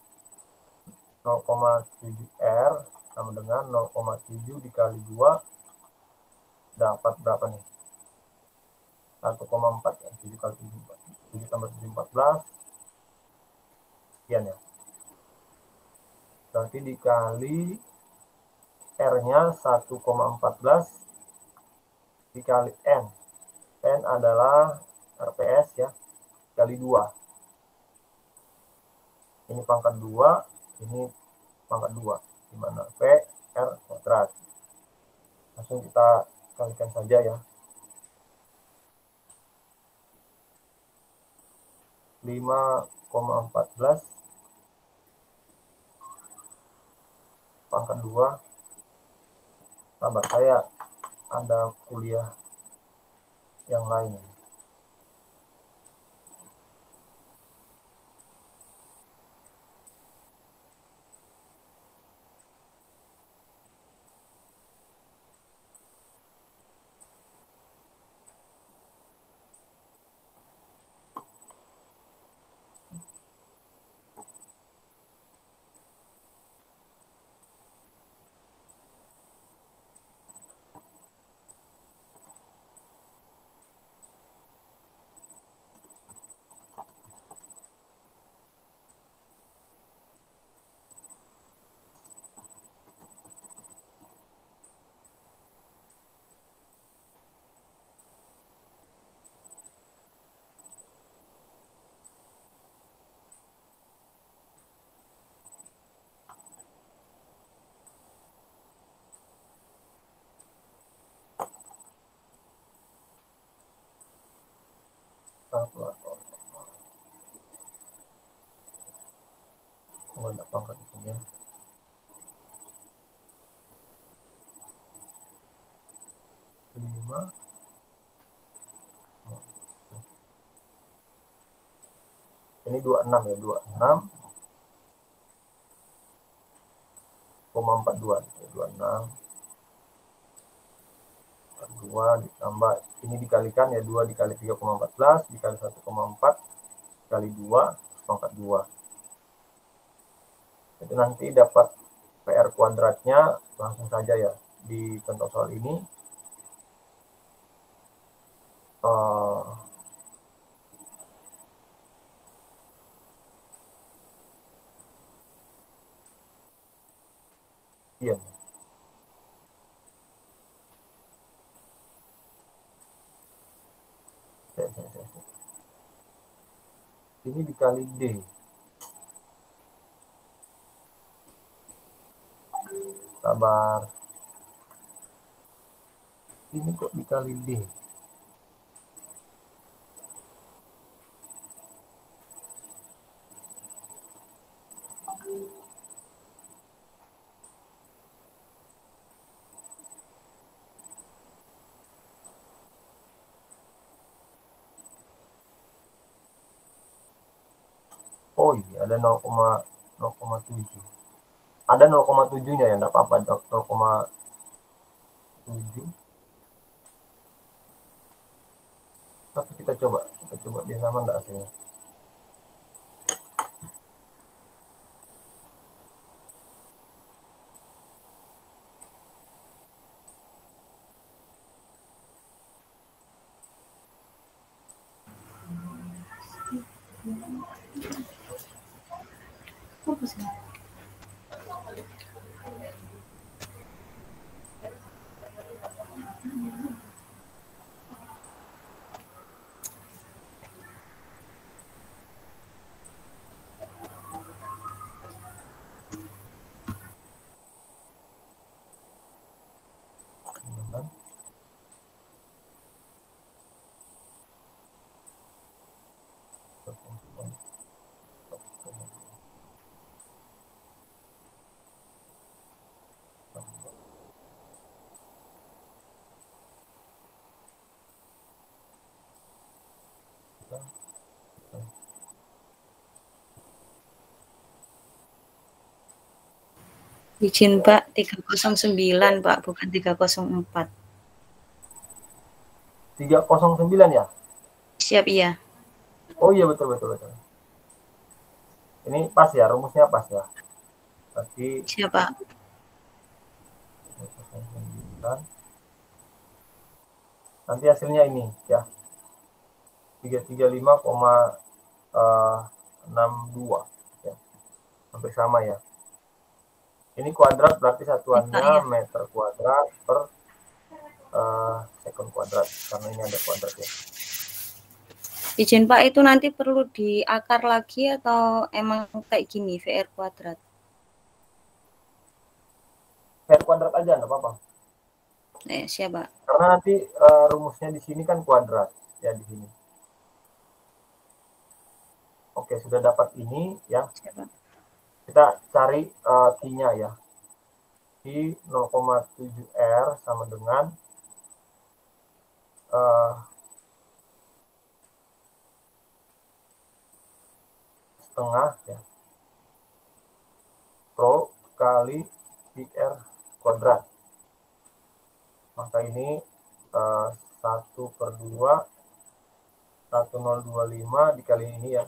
0,7 R sama dengan 0,7 dikali 2 dapat berapa nih? 1,4 ya, 7 kali 7 tambah 7 14 sekian ya. Berarti dikali R nya 1,14 dikali N. N adalah RPS ya, kali 2. Ini pangkat 2, ini pangkat 2, dimana PR kuadrat. Langsung kita kalikan saja ya. 5,14 pangkat 2. Sahabat saya ada kuliah yang lain. Oh, enggak pangkat itu ya. 5. Ini 26 ya, 26,42 26 2 ditambah ini dikalikan ya 2 dikali 3,14 dikali 1,4 kali 2 pangkat 2. Itu nanti dapat PR kuadratnya langsung saja ya di contoh soal ini. Iya. Ini dikali D. Sabar. Ini kok dikali D. Oh iya, ada 0,7. Ada 0,7-nya ya, enggak apa-apa, 0,7. Tapi kita coba dia sama enggak hasilnya. Izin Pak, 309 Pak, bukan 304. 309 ya? Siap, iya. Oh iya, betul. Ini pas ya, rumusnya pas ya. Berarti Siap Pak. 309. Nanti hasilnya ini ya. 335,62 ya. Hampir sama ya. Ini kuadrat berarti satuannya Iya. meter kuadrat per sekon kuadrat karena ini ada kuadrat ya. Izin Pak, itu nanti perlu diakar lagi atau emang kayak gini VR kuadrat? VR kuadrat aja enggak apa-apa. Siap Pak. Karena nanti rumusnya di sini kan kuadrat ya di sini. Oke, sudah dapat ini ya. Siap Pak. Kita cari Q-nya ya. Q 0,7R sama dengan setengah ya. Rho kali PR kuadrat. Maka ini 1/2 1025 dikali ini ya.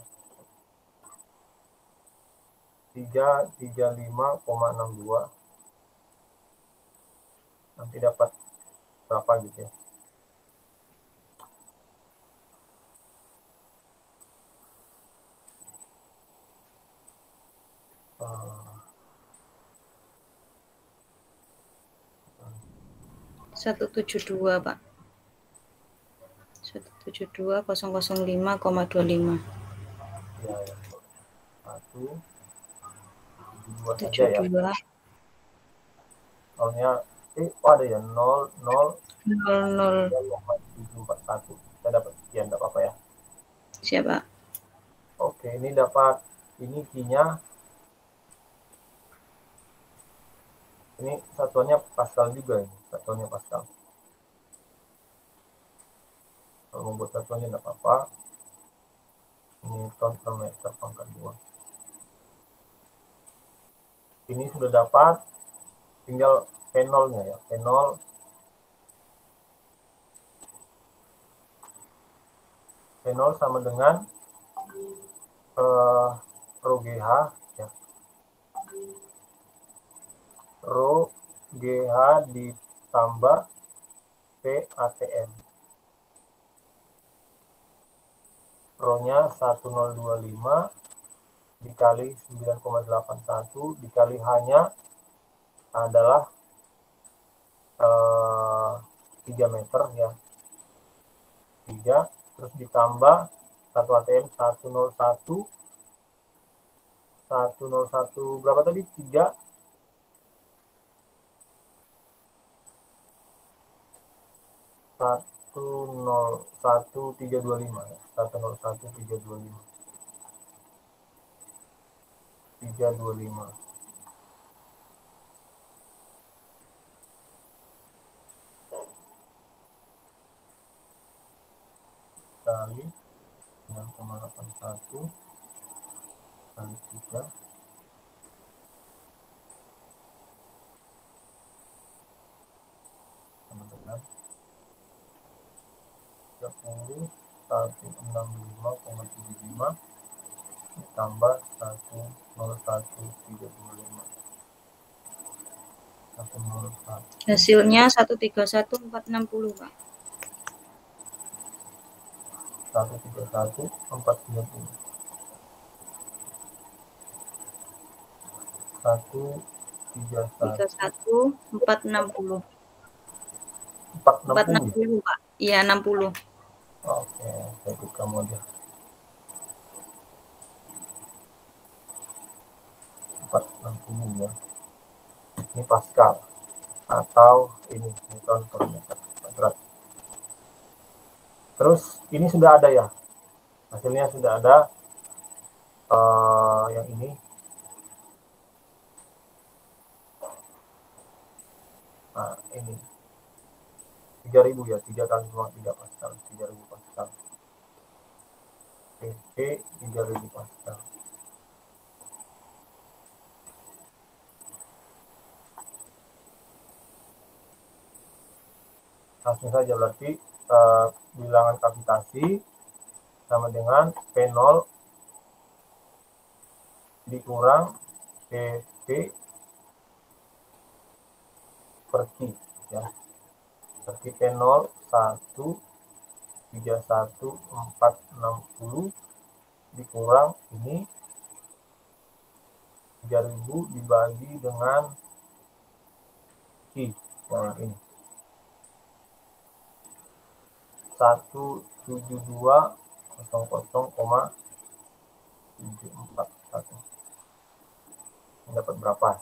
335,62. Nanti dapat berapa gitu ya. Satu 172 Pak. 172.005,25. Ya. 172 saja ya. 72. Nolnya ada ya 0 0 00. 3,741. Kita dapat sekian, enggak apa-apa ya. Siap Pak. Oke, ini dapat ini Q-nya. Ini satuannya Pascal juga ini, satuannya Pascal. Kalau membuat satuannya enggak apa-apa. Newton per meter pangkat 2. Ini sudah dapat, tinggal P0-nya ya. P0 P0 sama dengan rho GH ya. Rho GH ditambah PATM. Rho-nya 1025 dikali 9,81 dikali H-nya adalah 3 meter ya. 3 terus ditambah 1 ATM 101 berapa tadi? 3 101,325 ya. 101,325 325 kali 9,81 kali 3 sama dengan 30,165,75 ditambah 101,325 101 Hasilnya 131,460, Pak. 131,430 31,460. 460 460, Pak. Iya, 60. Oke, saya ikut kamu aja. 460 ya. Ini Pascal atau ini Newton per meter kuadrat. Terus ini sudah ada ya, hasilnya sudah ada. Yang ini ini 3000 ya, 3 kali 3 Pascal, 3000 Pascal. PP 3000 Pascal. Langsung saja berarti bilangan kavitasi sama dengan P0 dikurang PP per Q ya. Berarti P0 1,31460 dikurang ini 3000 dibagi dengan Q yang ini 172,00,741. Ini dapat berapa?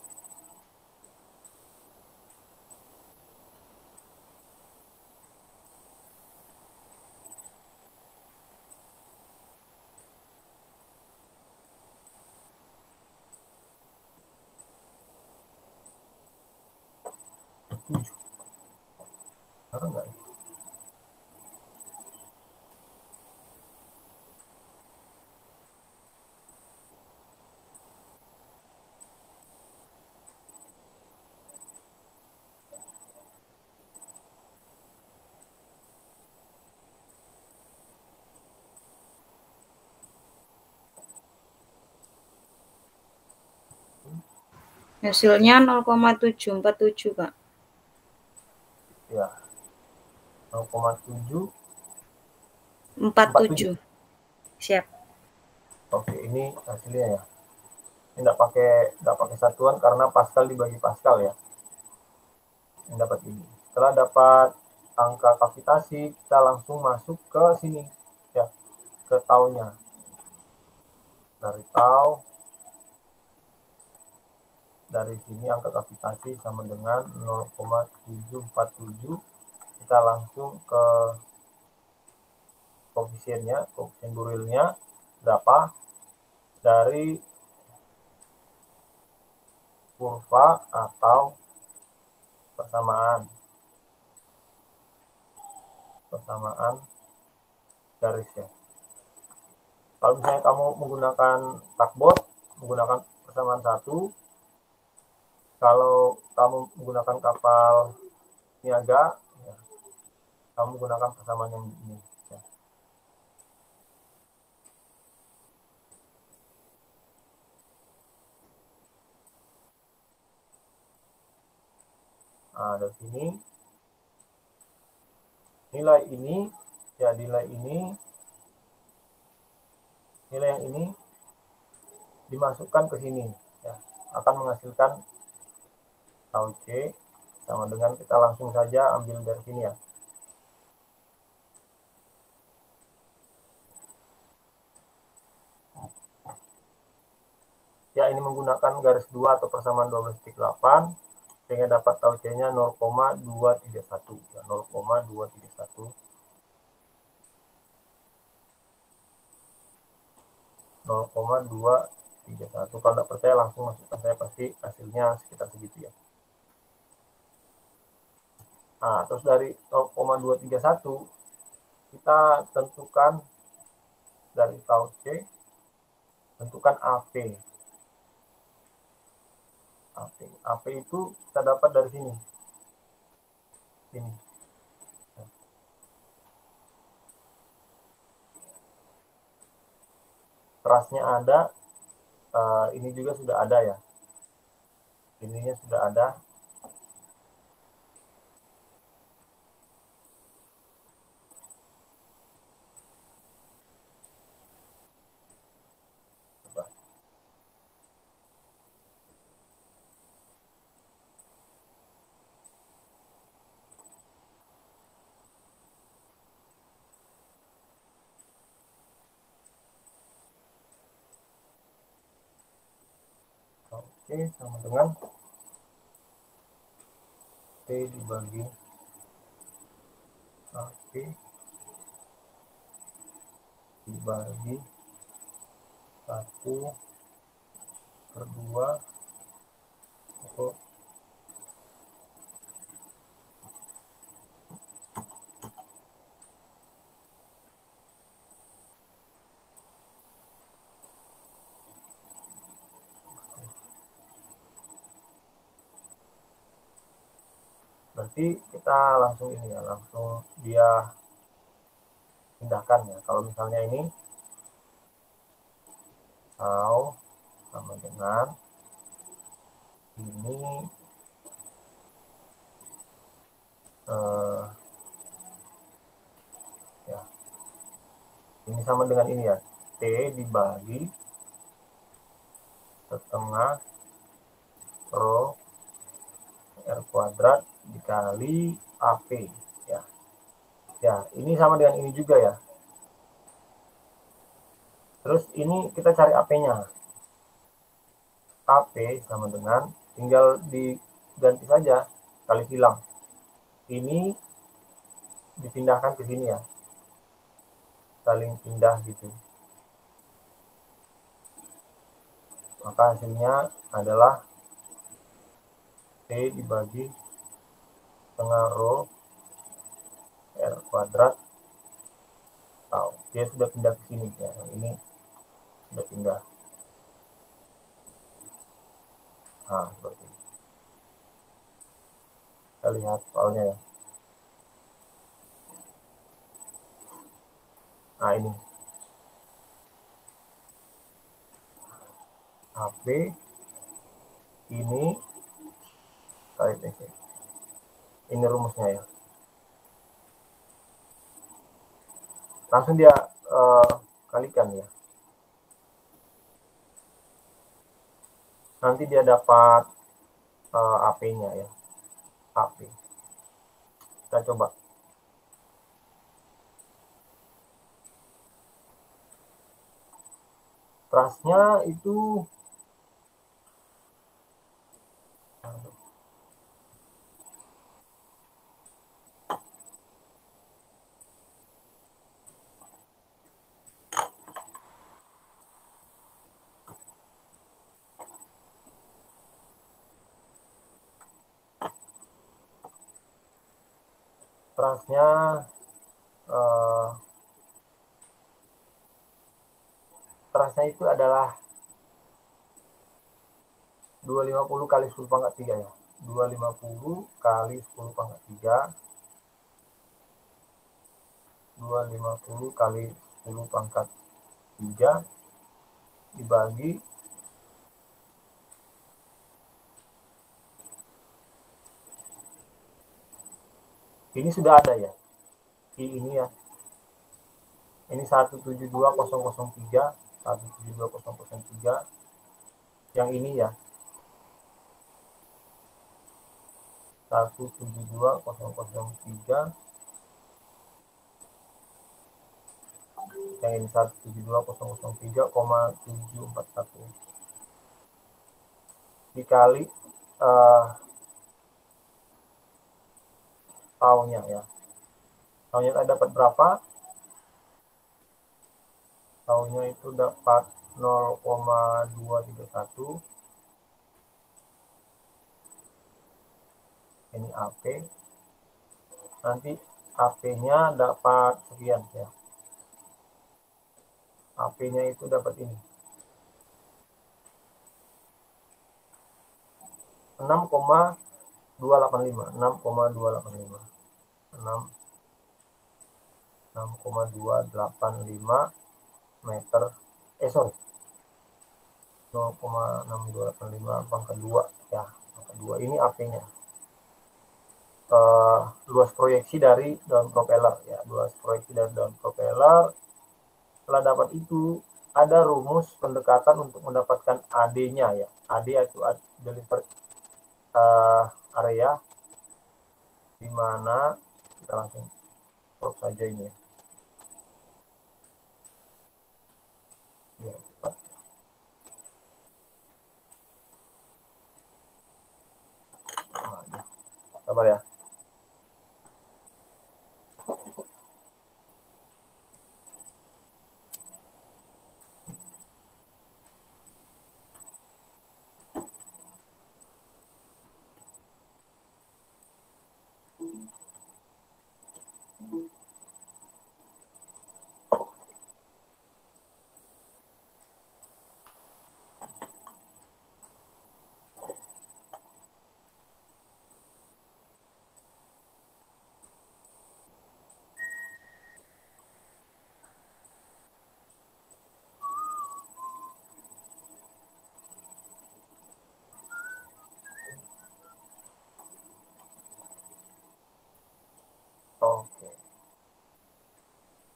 Ada nggak? Hasilnya 0,747, Pak. Ya. 0,747. Siap. Oke, ini hasilnya ya. Ini nggak pakai satuan karena Pascal dibagi Pascal ya. Ini dapat ini. Setelah dapat angka kavitasi, kita langsung masuk ke sini ya, ke taunya. Dari tau, dari sini angka kavitasi sama dengan 0,747. Kita langsung ke koefisiennya, koefisien Burilnya berapa dari kurva atau persamaan garis ya. Kalau misalnya kamu menggunakan tugboat, menggunakan persamaan 1. Kalau kamu menggunakan kapal niaga ya, kamu menggunakan persamaan yang ini ya. Nah, dari sini nilai ini ya, nilai yang ini dimasukkan ke sini ya, akan menghasilkan tau C sama dengan, kita langsung saja ambil dari sini ya. Ya, ini menggunakan garis 2 atau persamaan 12,8 sehingga dapat tau C-nya 0,231 ya, 0,231. 0,231. Kalau tidak percaya langsung masukkan, saya pasti hasilnya sekitar segitu ya. Nah, terus dari 0,231 kita tentukan dari tau C, tentukan AP. AP itu kita dapat dari sini. Ini. Trustnya ada, ini juga sudah ada ya. Ininya sudah ada. Oke, sama dengan T dibagi AP dibagi 1/2 untuk berarti kita langsung ini ya, langsung dia pindahkan ya. Kalau misalnya ini tau sama dengan ini ya, ini sama dengan ini ya, T dibagi setengah rho R kuadrat dikali AP ya. Ya, ini sama dengan ini juga ya. Terus ini kita cari AP-nya. AP sama dengan, tinggal diganti saja, kali silang. Ini dipindahkan ke sini ya. Saling pindah gitu. Maka hasilnya adalah T dibagi setengah rho R kuadrat tau. Dia sudah pindah ke sini ya. Ini sudah pindah. Nah, seperti ini. Kita lihat soalnya ya. Nah, ini AP ini kali TC. Ini rumusnya ya. Langsung dia kalikan ya. Nanti dia dapat AP-nya ya. AP. Kita coba. Trustnya itu trustnya itu adalah 250 kali 10 pangkat 3 ya. 250 kali 10 pangkat 3. 250 kali 10 pangkat 3 dibagi 0,231 Ini sudah ada ya. Ini ya. Ini 172003, 172003. Yang ini ya. 172003. Yang ini 172003,741 dikali tahunnya ya. Tahunnya dapat berapa? Tahunnya itu dapat 0,231. Ini AP. Nanti AP-nya dapat sekian ya. AP-nya itu dapat ini. 6,285 meter. 0,6285 pangkat 2 ya. Pangkat 2 ini AP-nya. Luas proyeksi dari daun propeller ya. Luas proyeksi dari daun propeller. Setelah dapat itu, ada rumus pendekatan untuk mendapatkan AD-nya ya. AD itu delivered area, di mana kita langsung plot saja ini ya. Ya, cepat. Sabar ya. Oke.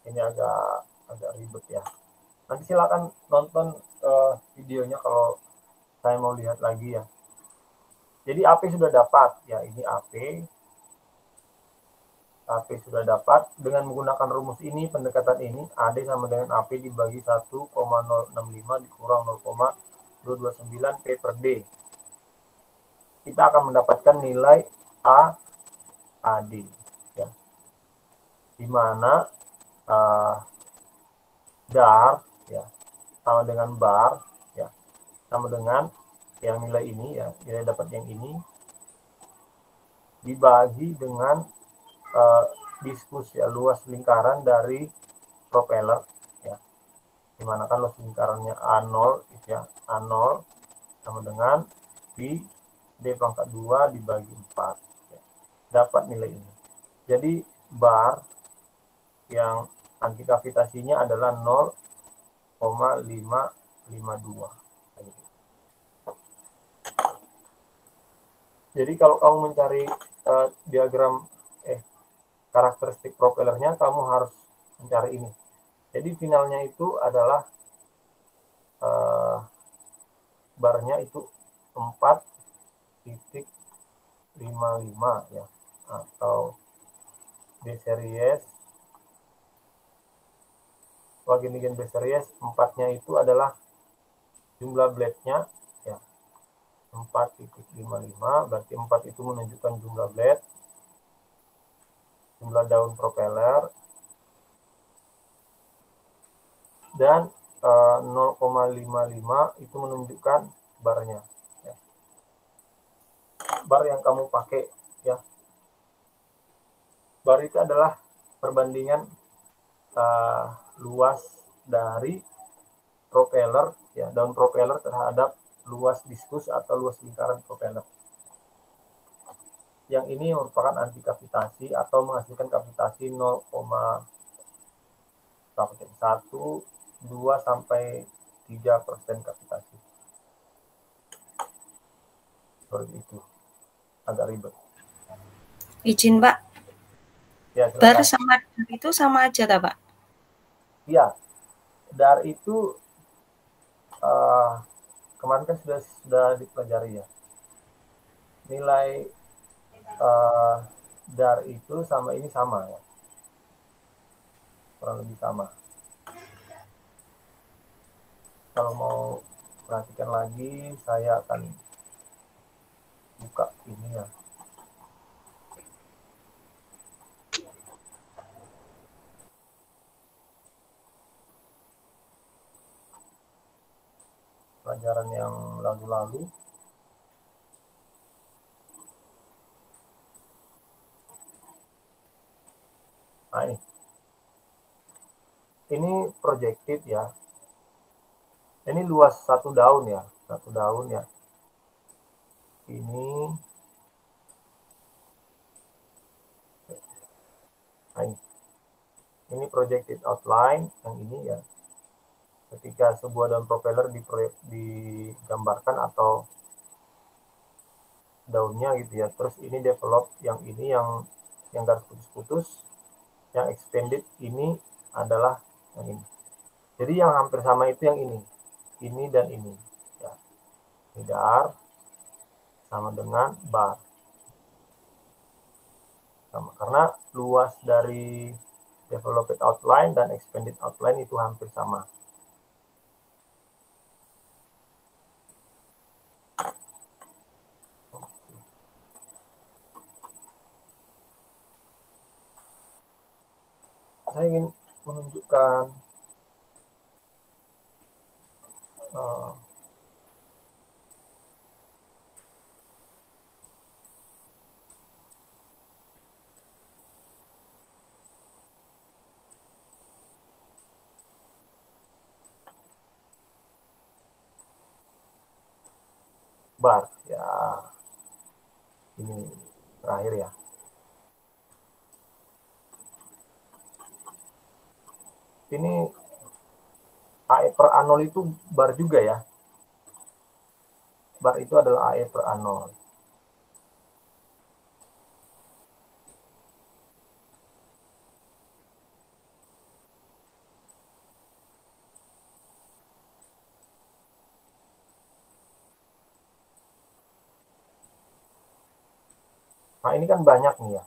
Ini agak ribet ya. Nanti silakan nonton videonya kalau saya mau lihat lagi ya. Jadi AP sudah dapat ya, ini AP sudah dapat. Dengan menggunakan rumus ini, pendekatan ini, AD sama dengan AP dibagi 1,065 dikurang 0,229 P per D. Kita akan mendapatkan nilai AD ya. Di mana dar ya sama dengan bar ya, sama dengan yang nilai ini ya, nilai dapat yang ini dibagi dengan diskus ya, luas lingkaran dari propeller ya, dimana kan luas lingkarannya A0 ya, A0 sama dengan pi D pangkat 2 dibagi 4 ya. Dapat nilai ini. Jadi bar yang anti kavitasinya adalah 0,552. Jadi kalau kamu mencari diagram karakteristik propellernya, kamu harus mencari ini. Jadi finalnya itu adalah barnya itu 4,55 ya, atau D series Wageningen B series 4-nya itu adalah jumlah blade-nya ya, 4,55, berarti 4 itu menunjukkan jumlah blade, jumlah daun propeller, dan 0,55 itu menunjukkan barnya ya. Bar yang kamu pakai ya. Bar itu adalah perbandingan luas dari propeller ya, daun propeller terhadap luas diskus atau luas lingkaran propeller. Yang ini merupakan anti kavitasi atau menghasilkan kavitasi 1,2 sampai 3% kavitasi. Seperti itu. Agak ribet. Izin Pak, Ya, Bar silakan. sama dar itu sama aja tak, Pak? Iya, dar itu kemarin kan sudah dipelajari ya. Nilai dar itu sama ini sama ya. Kurang lebih sama. Kalau mau perhatikan lagi, saya akan buka ini ya. Pelajaran yang lalu-lalu. Nah, ini projected ya. Ini luas satu daun ya, satu daun ya. Ini, nah ini projected outline, yang ini ya. Ketika sebuah daun propeller digambarkan atau daunnya gitu ya, terus ini develop, yang ini yang garis putus-putus, yang expanded ini adalah yang ini. Jadi yang hampir sama itu yang ini dan ini ya. Ini dar sama dengan bar, sama karena luas dari developed outline dan expanded outline itu hampir sama. Saya ingin menunjukkan bar ya. Ini terakhir ya. Ini AE per anol itu bar juga ya. Bar itu adalah AE per anol. Nah ini kan banyak nih ya.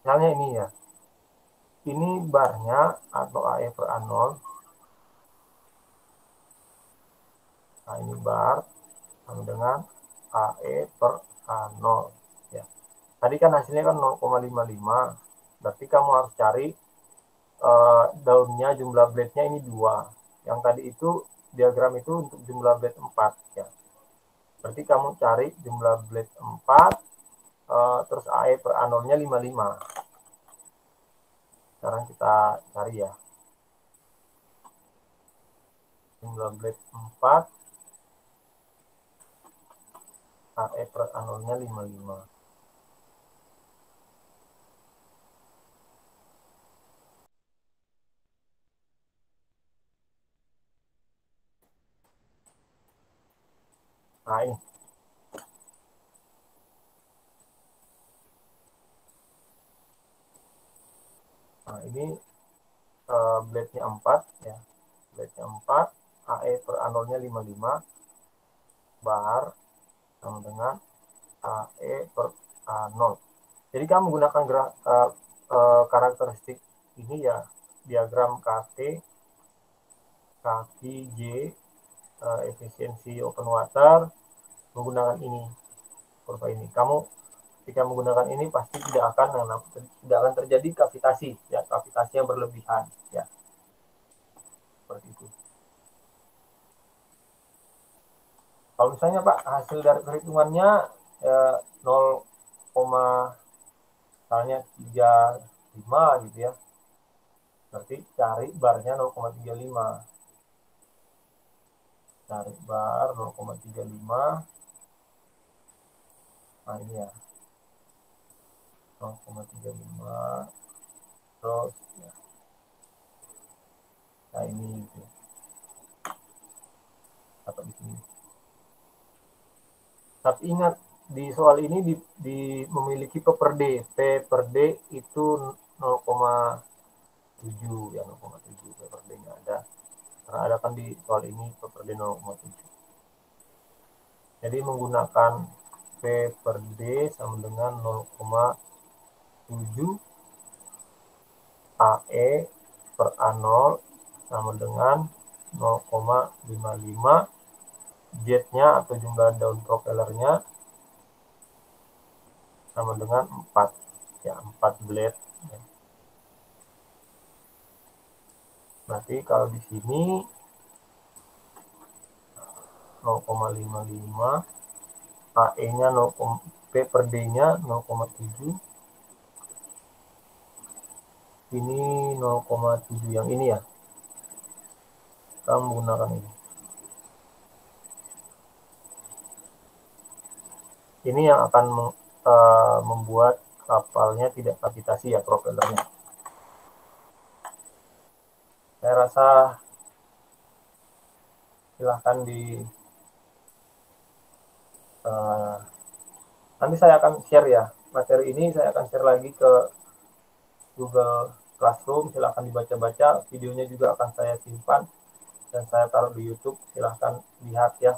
Misalnya ini ya. Ini barnya atau AE per anol. Nah ini bar sama dengan AE per anol ya. Tadi kan hasilnya kan 0,55. Berarti kamu harus cari daunnya, jumlah blade-nya ini 2. Yang tadi itu diagram itu untuk jumlah blade 4 ya. Berarti kamu cari jumlah blade 4 terus AE per anolnya 55. Sekarang kita cari ya. Jumlah blade 4 AE per anolnya 55. Nah ini. Nah ini blade-nya 4 ya. Blade-nya 4, AE per anolnya 55 bar sama dengan AE per anol. Jadi kamu menggunakan karakteristik ini ya, diagram KT, kaki J, efisiensi open water, menggunakan ini, kurva ini. Kamu ketika menggunakan ini pasti tidak akan terjadi kavitasi ya, kavitasi yang berlebihan ya. Seperti itu. Kalau misalnya Pak, hasil dari perhitungannya 0, misalnya 3 0,5 gitu ya. Berarti cari barnya 0,35. Cari bar 0,35. Nah ini ya. 0,35. Terus ya. Nah ini gitu. Atau di sini. Tapi ingat di soal ini memiliki P per D. P per D itu 0,7 ya, 0,7 P per D-nya ada. Karena ada kan di soal ini P per D 0,7. Jadi menggunakan P per D sama dengan 0,7 AE per A0 sama dengan 0,55 jetnya atau jumlah daun propellernya sama dengan 4 ya, 4 blade ya. Berarti kalau di sini 0,55 AE nya 0, P per D nya 0,7, ini 0,7 yang ini ya, kita menggunakan ini yang akan membuat kapalnya tidak gravitasi ya, propellernya. Saya rasa silahkan nanti saya akan share ya, materi ini saya akan share lagi ke Google Classroom, silahkan dibaca-baca, videonya juga akan saya simpan dan saya taruh di YouTube, silahkan lihat ya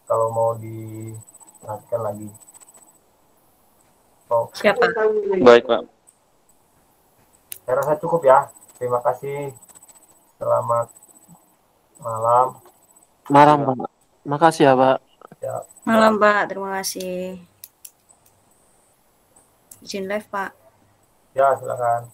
kalau mau diperhatikan lagi. Siapa? Baik, Pak. Saya rasa cukup ya. Terima kasih. Selamat malam. Malam, Pak. Makasih ya, Pak. Ya. Malam, Pak. Terima kasih. Izin live, Pak. Ya, silakan.